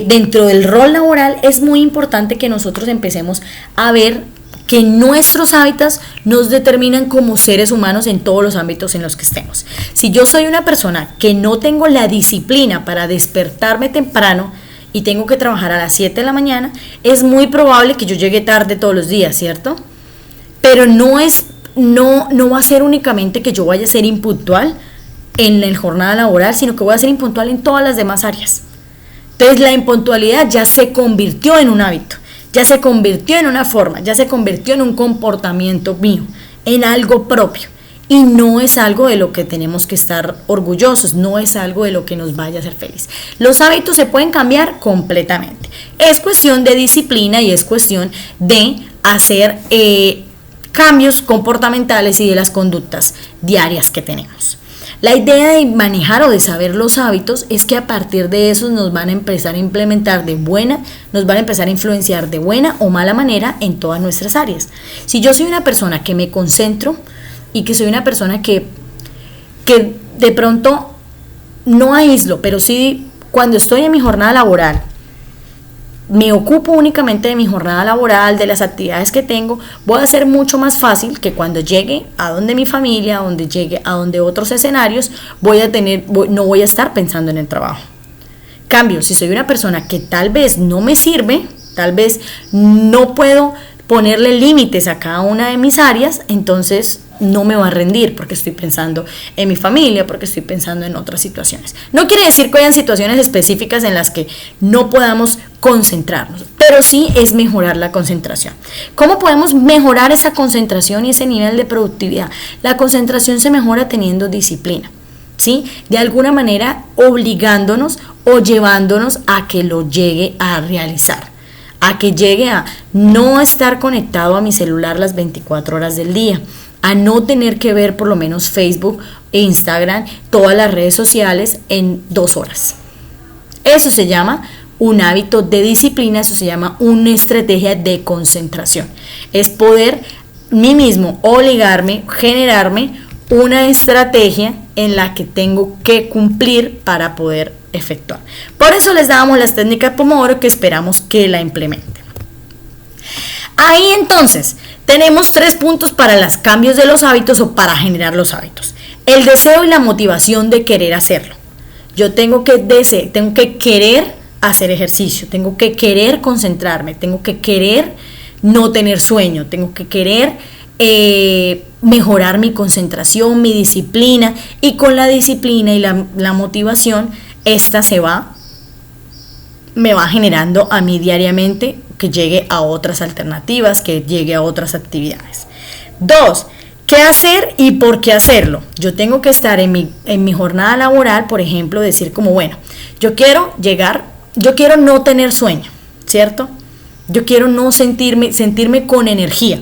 dentro del rol laboral es muy importante que nosotros empecemos a ver que nuestros hábitos nos determinan como seres humanos en todos los ámbitos en los que estemos. Si yo soy una persona que no tengo la disciplina para despertarme temprano y tengo que trabajar a las 7 de la mañana, es muy probable que yo llegue tarde todos los días, ¿cierto? Pero no va a ser únicamente que yo vaya a ser impuntual en la jornada laboral, sino que voy a ser impuntual en todas las demás áreas. Entonces la impuntualidad ya se convirtió en un hábito, ya se convirtió en una forma, ya se convirtió en un comportamiento mío, en algo propio. Y no es algo de lo que tenemos que estar orgullosos, no es algo de lo que nos vaya a hacer feliz. Los hábitos se pueden cambiar completamente. Es cuestión de disciplina y es cuestión de hacer cambios comportamentales y de las conductas diarias que tenemos. La idea de manejar o de saber los hábitos es que a partir de esos nos van a empezar a implementar nos van a empezar a influenciar de buena o mala manera en todas nuestras áreas. Si yo soy una persona que me concentro y que soy una persona que de pronto no aíslo, pero sí cuando estoy en mi jornada laboral, me ocupo únicamente de mi jornada laboral, de las actividades que tengo, voy a ser mucho más fácil que cuando llegue a donde mi familia, donde llegue a donde otros escenarios, no voy a estar pensando en el trabajo. Cambio, si soy una persona que tal vez no me sirve, tal vez no puedo ponerle límites a cada una de mis áreas, entonces no me va a rendir porque estoy pensando en mi familia, porque estoy pensando en otras situaciones. No quiere decir que hayan situaciones específicas en las que no podamos concentrarnos, pero sí es mejorar la concentración. ¿Cómo podemos mejorar esa concentración y ese nivel de productividad? La concentración se mejora teniendo disciplina, ¿sí? De alguna manera obligándonos o llevándonos a que lo llegue a realizar, a que llegue a no estar conectado a mi celular las 24 horas del día, a no tener que ver por lo menos Facebook e Instagram, todas las redes sociales en 2 horas. Eso se llama un hábito de disciplina, eso se llama una estrategia de concentración. Es poder mí mismo obligarme, generarme una estrategia en la que tengo que cumplir para poder efectuar. Por eso les damos las técnicas Pomodoro que esperamos que la implementen. Ahí entonces tenemos 3 puntos para los cambios de los hábitos o para generar los hábitos. El deseo y la motivación de querer hacerlo. Yo tengo que querer hacer ejercicio, tengo que querer concentrarme, tengo que querer no tener sueño, tengo que querer mejorar mi concentración, mi disciplina, y con la disciplina y la motivación, esta me va generando a mí diariamente que llegue a otras alternativas, que llegue a otras actividades. 2. ¿Qué hacer y por qué hacerlo? Yo tengo que estar en mi jornada laboral, por ejemplo, decir como, bueno, yo quiero no tener sueño, ¿cierto? Yo quiero no sentirme con energía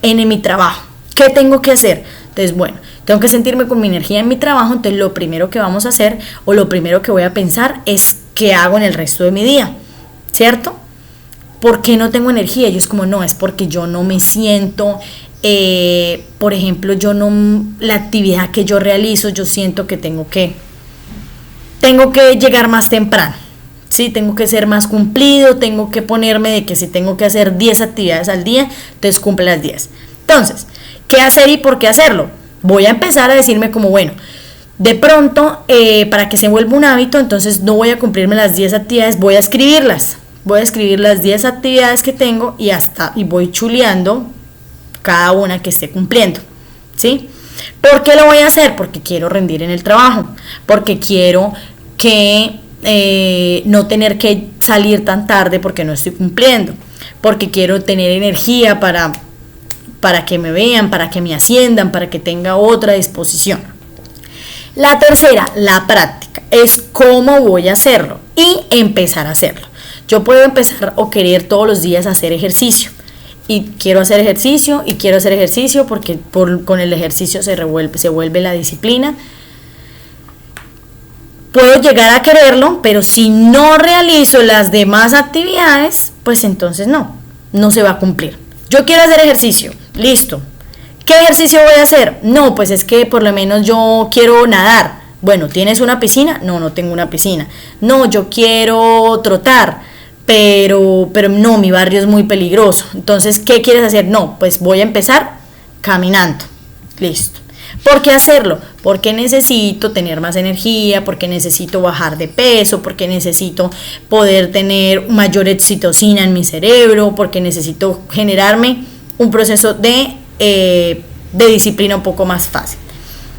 en mi trabajo. ¿Qué tengo que hacer? Entonces, bueno, tengo que sentirme con mi energía en mi trabajo, entonces lo primero que vamos a hacer o lo primero que voy a pensar es qué hago en el resto de mi día, ¿cierto? ¿Por qué no tengo energía? Yo es como, no, es porque yo no me siento, por ejemplo, la actividad que yo realizo, yo siento que tengo que llegar más temprano, ¿sí? Tengo que ser más cumplido, tengo que ponerme de que si tengo que hacer 10 actividades al día, entonces cumple las 10. Entonces, ¿qué hacer y por qué hacerlo? Voy a empezar a decirme como, bueno, de pronto, para que se vuelva un hábito, entonces no voy a cumplirme las 10 actividades, voy a escribir las 10 actividades que tengo y voy chuleando cada una que esté cumpliendo, ¿sí? ¿Por qué lo voy a hacer? Porque quiero rendir en el trabajo, porque quiero que no tener que salir tan tarde porque no estoy cumpliendo, porque quiero tener energía para que me vean, para que me asciendan, para que tenga otra disposición. La tercera, la práctica, es cómo voy a hacerlo y empezar a hacerlo. Yo puedo empezar o querer todos los días hacer ejercicio y quiero hacer ejercicio porque con el ejercicio se vuelve la disciplina. Puedo llegar a quererlo, pero si no realizo las demás actividades, pues entonces no se va a cumplir. Yo quiero hacer ejercicio, listo. ¿Qué ejercicio voy a hacer? No, pues es que por lo menos yo quiero nadar. Bueno, ¿tienes una piscina? No, no tengo una piscina. No, yo quiero trotar, pero no, mi barrio es muy peligroso. Entonces, ¿qué quieres hacer? No, pues voy a empezar caminando. Listo. ¿Por qué hacerlo? Porque necesito tener más energía, porque necesito bajar de peso, porque necesito poder tener mayor oxitocina en mi cerebro, porque necesito generarme un proceso de disciplina un poco más fácil.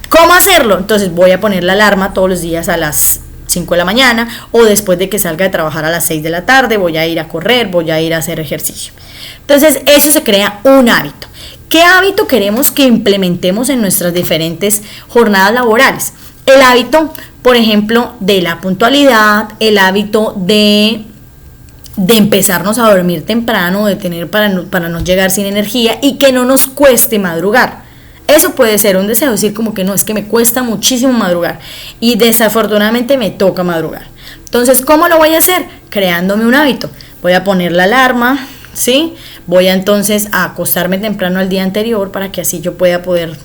¿Cómo hacerlo? Entonces voy a poner la alarma todos los días a las 5 de la mañana o después de que salga de trabajar a las 6 de la tarde, voy a ir a correr, voy a ir a hacer ejercicio. Entonces eso se crea un hábito. ¿Qué hábito queremos que implementemos en nuestras diferentes jornadas laborales? El hábito, por ejemplo, de la puntualidad, el hábito de empezarnos a dormir temprano, de tener para no llegar sin energía y que no nos cueste madrugar. Eso puede ser un deseo, decir como que no, es que me cuesta muchísimo madrugar y desafortunadamente me toca madrugar. Entonces, ¿cómo lo voy a hacer? Creándome un hábito. Voy a poner la alarma, ¿sí? Voy a entonces a acostarme temprano al día anterior para que así yo pueda poder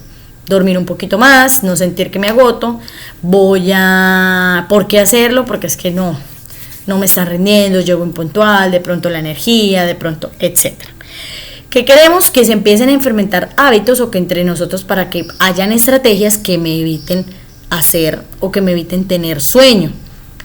dormir un poquito más, no sentir que me agoto. ¿Por qué hacerlo? Porque es que no me está rindiendo, llego impuntual, de pronto la energía, de pronto, etcétera. ¿Qué queremos? Que se empiecen a fermentar hábitos o que entre nosotros para que hayan estrategias que me eviten hacer o que me eviten tener sueño,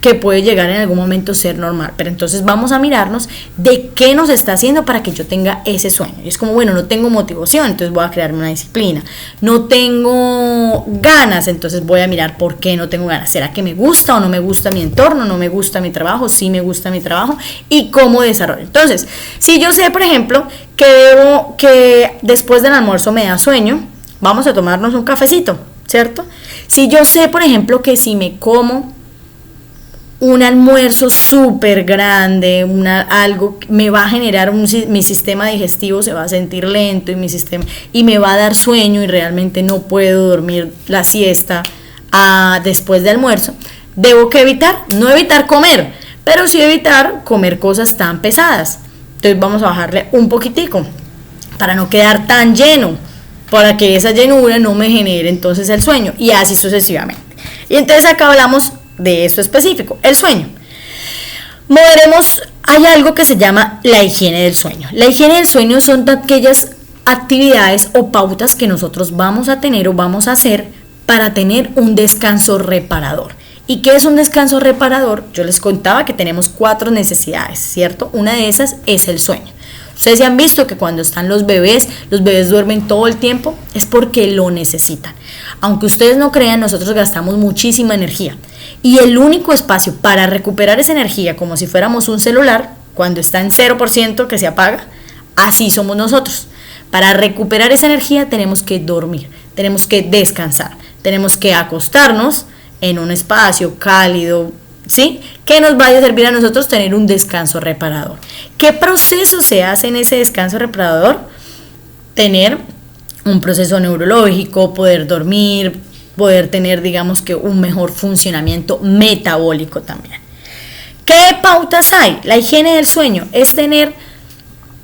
que puede llegar en algún momento ser normal, pero entonces vamos a mirarnos de qué nos está haciendo para que yo tenga ese sueño. Y es como, bueno, no tengo motivación, entonces voy a crearme una disciplina. No tengo ganas, entonces voy a mirar por qué no tengo ganas. ¿Será que me gusta o no me gusta mi entorno? ¿No me gusta mi trabajo? Sí me gusta mi trabajo. ¿Y cómo desarrollo? Entonces, si yo sé, por ejemplo, que después del almuerzo me da sueño, vamos a tomarnos un cafecito, ¿cierto? Si yo sé, por ejemplo, que si me como un almuerzo súper grande, algo me va a generar mi sistema digestivo se va a sentir lento y me va a dar sueño y realmente no puedo dormir la siesta después del almuerzo. Debo que no evitar comer, pero sí evitar comer cosas tan pesadas. Entonces vamos a bajarle un poquitico para no quedar tan lleno, para que esa llenura no me genere entonces el sueño y así sucesivamente. Y entonces acá hablamos de esto específico, el sueño. Hay algo que se llama la higiene del sueño. La higiene del sueño son aquellas actividades o pautas que nosotros vamos a tener o vamos a hacer para tener un descanso reparador. ¿Y qué es un descanso reparador? Yo les contaba que tenemos 4 necesidades, ¿cierto? Una de esas es el sueño. Ustedes ya han visto que cuando están los bebés duermen todo el tiempo, es porque lo necesitan. Aunque ustedes no crean, nosotros gastamos muchísima energía. Y el único espacio para recuperar esa energía, como si fuéramos un celular, cuando está en 0% que se apaga, así somos nosotros. Para recuperar esa energía tenemos que dormir, tenemos que descansar, tenemos que acostarnos en un espacio cálido, ¿sí? Que nos vaya a servir a nosotros tener un descanso reparador. ¿Qué proceso se hace en ese descanso reparador? Tener un proceso neurológico, poder dormir, poder tener, digamos que, un mejor funcionamiento metabólico también. ¿Qué pautas hay? La higiene del sueño es tener,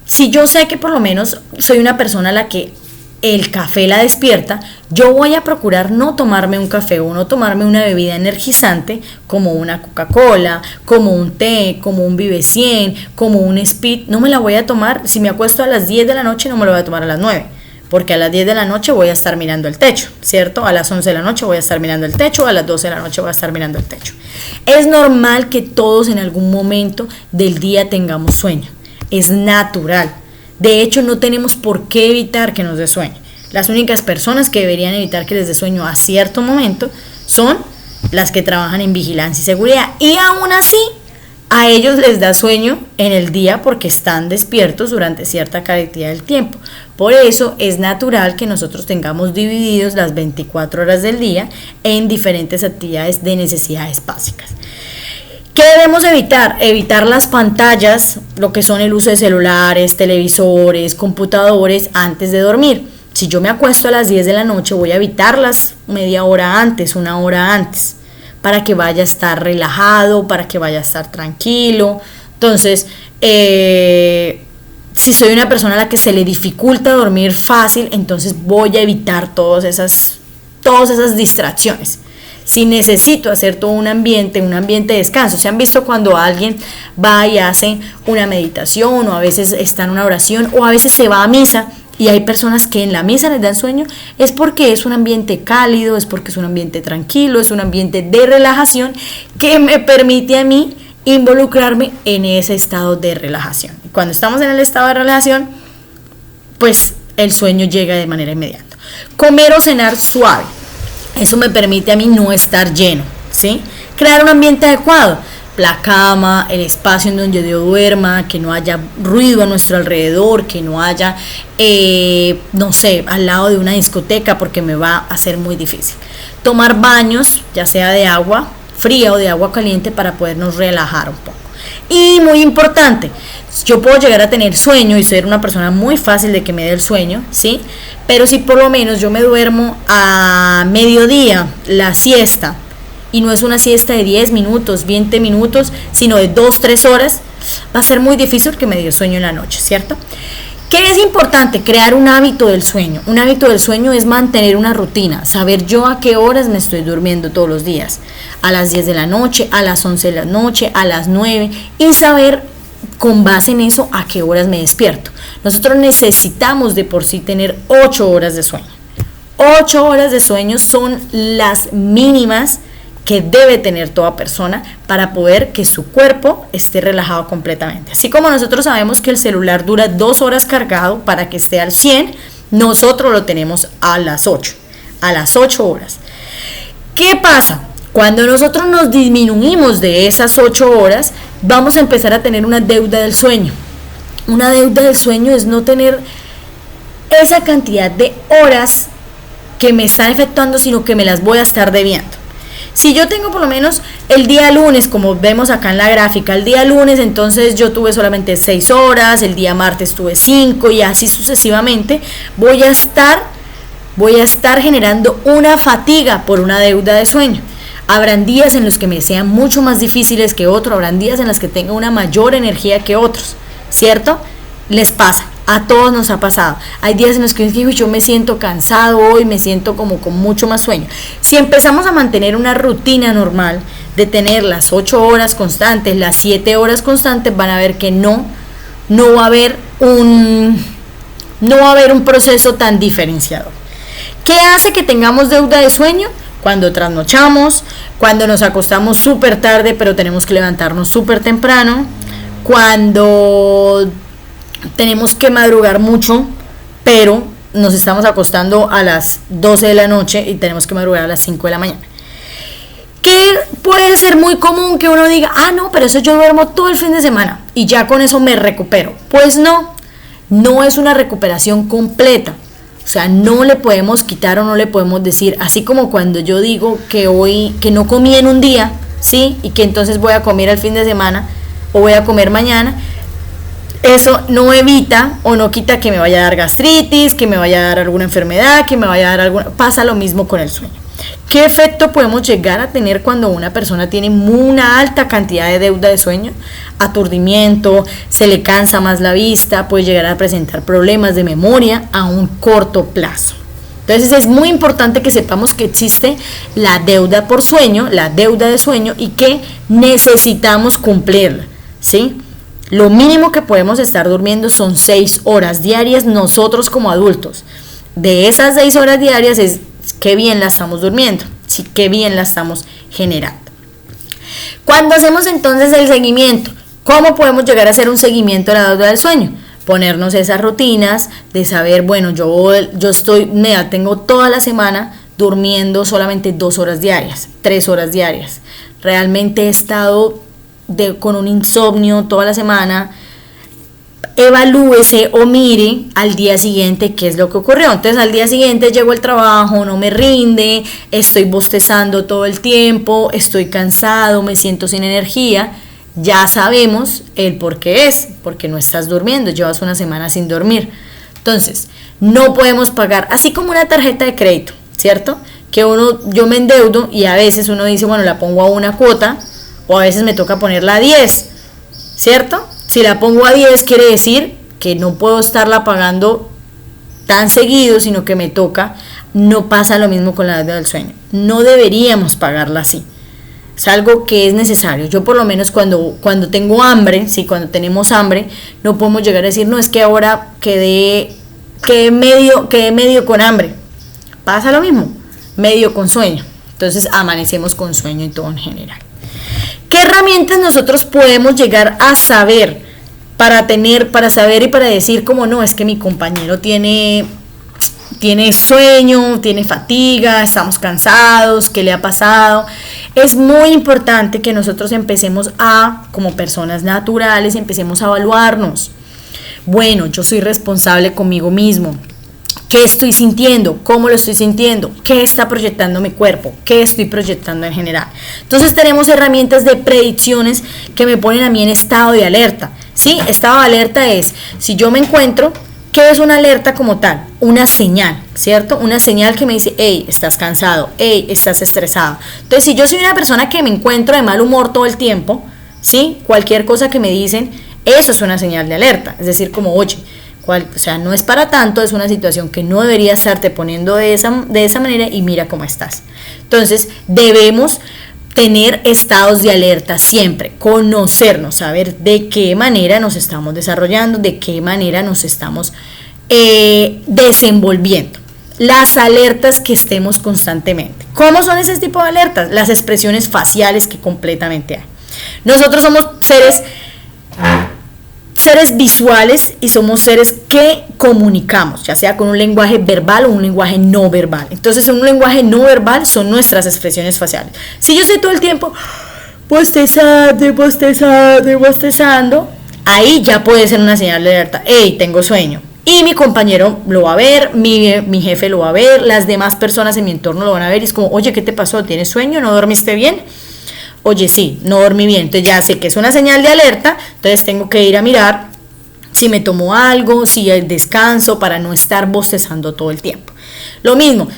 si yo sé que por lo menos soy una persona a la que el café la despierta, yo voy a procurar no tomarme un café o no tomarme una bebida energizante como una Coca-Cola, como un té, como un Vive 100, como un Speed. No me la voy a tomar, si me acuesto a las 10 de la noche no me lo voy a tomar a las 9, porque a las 10 de la noche voy a estar mirando el techo, ¿cierto? A las 11 de la noche voy a estar mirando el techo, a las 12 de la noche voy a estar mirando el techo. Es normal que todos en algún momento del día tengamos sueño, es natural. De hecho, no tenemos por qué evitar que nos dé sueño. Las únicas personas que deberían evitar que les dé sueño a cierto momento son las que trabajan en vigilancia y seguridad. Y aún así, a ellos les da sueño en el día porque están despiertos durante cierta cantidad del tiempo. Por eso es natural que nosotros tengamos divididos las 24 horas del día en diferentes actividades de necesidades básicas. ¿Qué debemos evitar? Evitar las pantallas, lo que son el uso de celulares, televisores, computadores antes de dormir. Si yo me acuesto a las 10 de la noche, voy a evitarlas media hora antes, una hora antes, para que vaya a estar relajado, para que vaya a estar tranquilo. Entonces, si soy una persona a la que se le dificulta dormir fácil, entonces voy a evitar todas esas distracciones. si necesito hacer todo un ambiente de descanso. ¿Se han visto cuando alguien va y hace una meditación, o a veces está en una oración, o a veces se va a misa? Y hay personas que en la misa les dan sueño, es porque es un ambiente cálido, es porque es un ambiente tranquilo, es un ambiente de relajación que me permite a mí involucrarme en ese estado de relajación. Y cuando estamos en el estado de relajación, pues el sueño llega de manera inmediata. Comer o cenar suave, eso me permite a mí no estar lleno, ¿sí? Crear un ambiente adecuado, la cama, el espacio en donde yo duerma, que no haya ruido a nuestro alrededor, que no haya, no sé, al lado de una discoteca, porque me va a ser muy difícil. Tomar baños, ya sea de agua fría o de agua caliente, para podernos relajar un poco. Y muy importante, yo puedo llegar a tener sueño y ser una persona muy fácil de que me dé el sueño, ¿sí? Pero si por lo menos yo me duermo a mediodía, la siesta, y no es una siesta de 10 minutos, 20 minutos, sino de 2-3 horas, va a ser muy difícil que me dé sueño en la noche, ¿cierto? ¿Qué es importante? Crear un hábito del sueño. Un hábito del sueño es mantener una rutina, saber yo a qué horas me estoy durmiendo todos los días, a las 10 de la noche, a las 11 de la noche, a las 9, y saber con base en eso a qué horas me despierto. Nosotros necesitamos de por sí tener 8 horas de sueño. 8 horas de sueño son las mínimas que debe tener toda persona para poder que su cuerpo esté relajado completamente. Así como nosotros sabemos que el celular dura 2 horas cargado para que esté al 100, nosotros lo tenemos a las 8 horas. ¿Qué pasa? Cuando nosotros nos disminuimos de esas 8 horas, vamos a empezar a tener una deuda del sueño. Una deuda del sueño es no tener esa cantidad de horas que me están efectuando, sino que me las voy a estar debiendo. Si yo tengo por lo menos el día lunes, como vemos acá en la gráfica, el día lunes entonces yo tuve solamente 6 horas, el día martes tuve 5 y así sucesivamente, voy a estar generando una fatiga por una deuda de sueño. Habrán días en los que me sean mucho más difíciles que otros, habrán días en los que tenga una mayor energía que otros, ¿cierto? Les pasa, a todos nos ha pasado. Hay días en los que yo me siento cansado hoy, me siento como con mucho más sueño. Si empezamos a mantener una rutina normal de tener las 8 horas constantes, las 7 horas constantes, van a ver que no va a haber un proceso tan diferenciador. ¿Qué hace que tengamos deuda de sueño? Cuando trasnochamos, cuando nos acostamos súper tarde pero tenemos que levantarnos súper temprano, cuando tenemos que madrugar mucho, pero nos estamos acostando a las 12 de la noche y tenemos que madrugar a las 5 de la mañana. Que puede ser muy común que uno diga, no, pero eso yo duermo todo el fin de semana y ya con eso me recupero. Pues no es una recuperación completa. O sea, no le podemos quitar o no le podemos decir, así como cuando yo digo que no comí en un día, ¿sí? Y que entonces voy a comer el fin de semana o voy a comer mañana. Eso no evita o no quita que me vaya a dar gastritis, que me vaya a dar alguna enfermedad, que me vaya a dar alguna... Pasa lo mismo con el sueño. ¿Qué efecto podemos llegar a tener cuando una persona tiene una alta cantidad de deuda de sueño? Aturdimiento, se le cansa más la vista, puede llegar a presentar problemas de memoria a un corto plazo. Entonces es muy importante que sepamos que existe la deuda por sueño, la deuda de sueño, y que necesitamos cumplirla, ¿sí? Lo mínimo que podemos estar durmiendo son 6 horas diarias nosotros como adultos. De esas 6 horas diarias es qué bien la estamos durmiendo, sí, qué bien la estamos generando. Cuando hacemos entonces el seguimiento, ¿cómo podemos llegar a hacer un seguimiento de la deuda del sueño? Ponernos esas rutinas de saber, bueno, yo tengo toda la semana durmiendo solamente 2 horas diarias, 3 horas diarias. Realmente he estado con un insomnio toda la semana. Evalúese o mire al día siguiente qué es lo que ocurrió. Entonces al día siguiente llego al trabajo, no me rinde, estoy bostezando todo el tiempo, estoy cansado, me siento sin energía. Ya sabemos el por qué es, porque no estás durmiendo, llevas una semana sin dormir. Entonces no podemos pagar, así como una tarjeta de crédito, ¿cierto? Que yo me endeudo y a veces uno dice, bueno, la pongo a una cuota, o a veces me toca ponerla a 10, ¿cierto? Si la pongo a 10 quiere decir que no puedo estarla pagando tan seguido, sino que me toca no pasa lo mismo con la deuda del sueño. No deberíamos pagarla así. Es algo que es necesario. Yo por lo menos cuando tengo hambre, sí, cuando tenemos hambre, no podemos llegar a decir, no, es que ahora quedé medio con hambre. Pasa lo mismo, medio con sueño. Entonces amanecemos con sueño y todo en general. ¿Qué herramientas nosotros podemos llegar a saber para saber y para decir como no, es que mi compañero tiene sueño, tiene fatiga, estamos cansados, qué le ha pasado? Es muy importante que nosotros empecemos como personas naturales, empecemos a evaluarnos. Bueno, yo soy responsable conmigo mismo. ¿Qué estoy sintiendo? ¿Cómo lo estoy sintiendo? ¿Qué está proyectando mi cuerpo? ¿Qué estoy proyectando en general? Entonces tenemos herramientas de predicciones que me ponen a mí en estado de alerta. ¿Sí? Estado de alerta es, si yo me encuentro, ¿qué es una alerta como tal? Una señal, ¿cierto? Una señal que me dice, hey, estás cansado, hey, estás estresado. Entonces, si yo soy una persona que me encuentro de mal humor todo el tiempo, ¿sí? Cualquier cosa que me dicen, eso es una señal de alerta. Es decir, como, oye, o sea, no es para tanto, es una situación que no debería estarte poniendo de esa manera y mira cómo estás. Entonces, debemos tener estados de alerta siempre, conocernos, saber de qué manera nos estamos desarrollando, de qué manera nos estamos desenvolviendo. Las alertas que estemos constantemente. ¿Cómo son ese tipo de alertas? Las expresiones faciales que completamente hay. Nosotros somos seres visuales y somos seres que comunicamos, ya sea con un lenguaje verbal o un lenguaje no verbal. Entonces, en un lenguaje no verbal son nuestras expresiones faciales. Si yo estoy todo el tiempo bostezando, ahí ya puede ser una señal de alerta. Hey, tengo sueño. Y mi compañero lo va a ver, mi jefe lo va a ver, las demás personas en mi entorno lo van a ver y es como, oye, ¿qué te pasó? ¿Tienes sueño? ¿No dormiste bien? Oye, sí, no dormí bien, entonces ya sé que es una señal de alerta, entonces tengo que ir a mirar si me tomo algo, si hay descanso para no estar bostezando todo el tiempo. Lo mismo,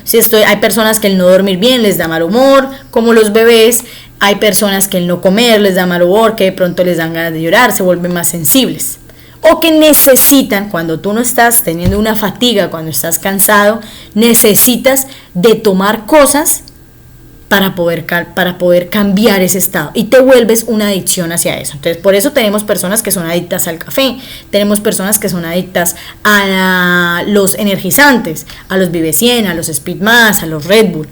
hay personas que el no dormir bien les da mal humor, como los bebés, hay personas que el no comer les da mal humor, que de pronto les dan ganas de llorar, se vuelven más sensibles. O que necesitan, cuando tú no estás teniendo una fatiga, cuando estás cansado, necesitas de tomar cosas para poder cambiar ese estado y te vuelves una adicción hacia eso. Entonces, por eso tenemos personas que son adictas al café, tenemos personas que son adictas a los energizantes, a los Vive 100, a los Speed+, a los Red Bull,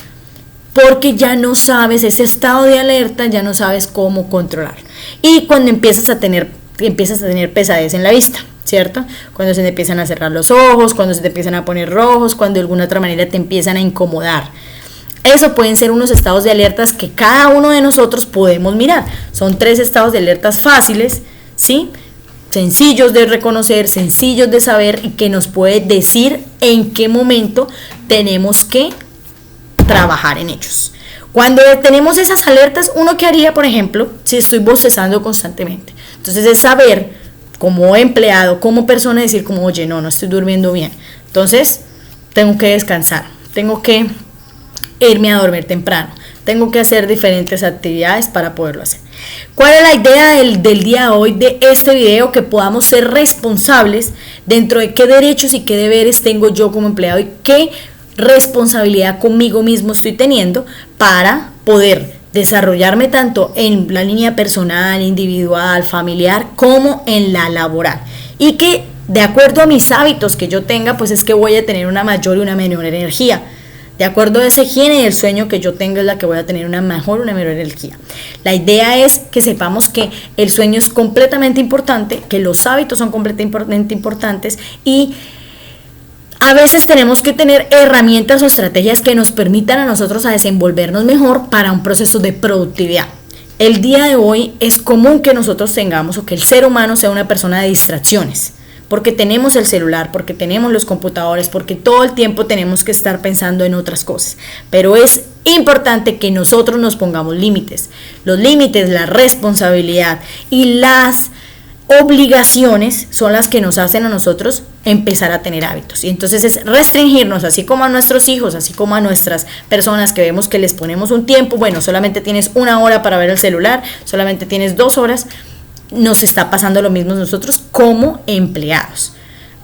porque ya no sabes ese estado de alerta, ya no sabes cómo controlarlo. Y cuando empiezas a tener pesadez en la vista, ¿cierto? Cuando se te empiezan a cerrar los ojos, cuando se te empiezan a poner rojos, cuando de alguna otra manera te empiezan a incomodar. Eso pueden ser unos estados de alertas que cada uno de nosotros podemos mirar. Son 3 estados de alertas fáciles, ¿sí? Sencillos de reconocer, sencillos de saber y que nos puede decir en qué momento tenemos que trabajar en ellos. Cuando tenemos esas alertas, uno que haría, por ejemplo, si estoy bostezando constantemente. Entonces es saber, como empleado, como persona, decir como, oye, no estoy durmiendo bien. Entonces, tengo que descansar, tengo que irme a dormir temprano, tengo que hacer diferentes actividades para poderlo hacer. ¿Cuál es la idea del día de hoy de este video? Que podamos ser responsables dentro de qué derechos y qué deberes tengo yo como empleado y qué responsabilidad conmigo mismo estoy teniendo para poder desarrollarme tanto en la línea personal, individual, familiar, como en la laboral. Y que de acuerdo a mis hábitos que yo tenga, pues es que voy a tener una mayor y una menor energía. De acuerdo a esa higiene del sueño que yo tenga es la que voy a tener una mejor, una menor energía. La idea es que sepamos que el sueño es completamente importante, que los hábitos son completamente importantes y a veces tenemos que tener herramientas o estrategias que nos permitan a nosotros a desenvolvernos mejor para un proceso de productividad. El día de hoy es común que nosotros tengamos o que el ser humano sea una persona de distracciones. Porque tenemos el celular, porque tenemos los computadores, porque todo el tiempo tenemos que estar pensando en otras cosas. Pero es importante que nosotros nos pongamos límites. Los límites, la responsabilidad y las obligaciones son las que nos hacen a nosotros empezar a tener hábitos. Y entonces es restringirnos, así como a nuestros hijos, así como a nuestras personas que vemos que les ponemos un tiempo. Bueno, solamente tienes 1 hora para ver el celular, solamente tienes 2 horas. Nos está pasando lo mismo nosotros como empleados.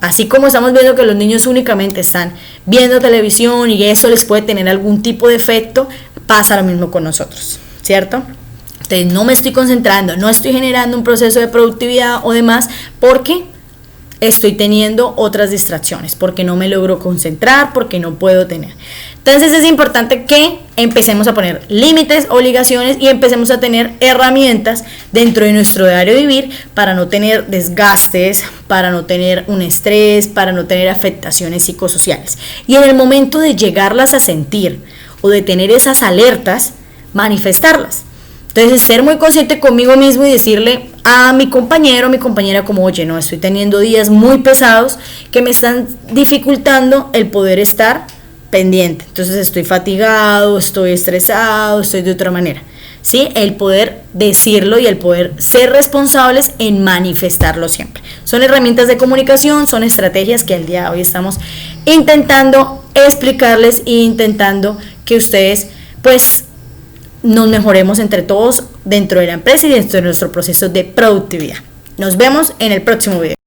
Así como estamos viendo que los niños únicamente están viendo televisión y eso les puede tener algún tipo de efecto, pasa lo mismo con nosotros, ¿cierto? Entonces no me estoy concentrando, no estoy generando un proceso de productividad o demás porque estoy teniendo otras distracciones, porque no me logro concentrar, porque no puedo tener. Entonces es importante que empecemos a poner límites, obligaciones y empecemos a tener herramientas dentro de nuestro diario vivir para no tener desgastes, para no tener un estrés, para no tener afectaciones psicosociales. Y en el momento de llegarlas a sentir o de tener esas alertas, manifestarlas. Entonces, ser muy consciente conmigo mismo y decirle a mi compañero o mi compañera como, oye, no, estoy teniendo días muy pesados que me están dificultando el poder estar pendiente. Entonces, estoy fatigado, estoy estresado, estoy de otra manera. ¿Sí? El poder decirlo y el poder ser responsables en manifestarlo siempre. Son herramientas de comunicación, son estrategias que al día de hoy estamos intentando explicarles e intentando que ustedes, pues, nos mejoremos entre todos dentro de la empresa y dentro de nuestro proceso de productividad. Nos vemos en el próximo video.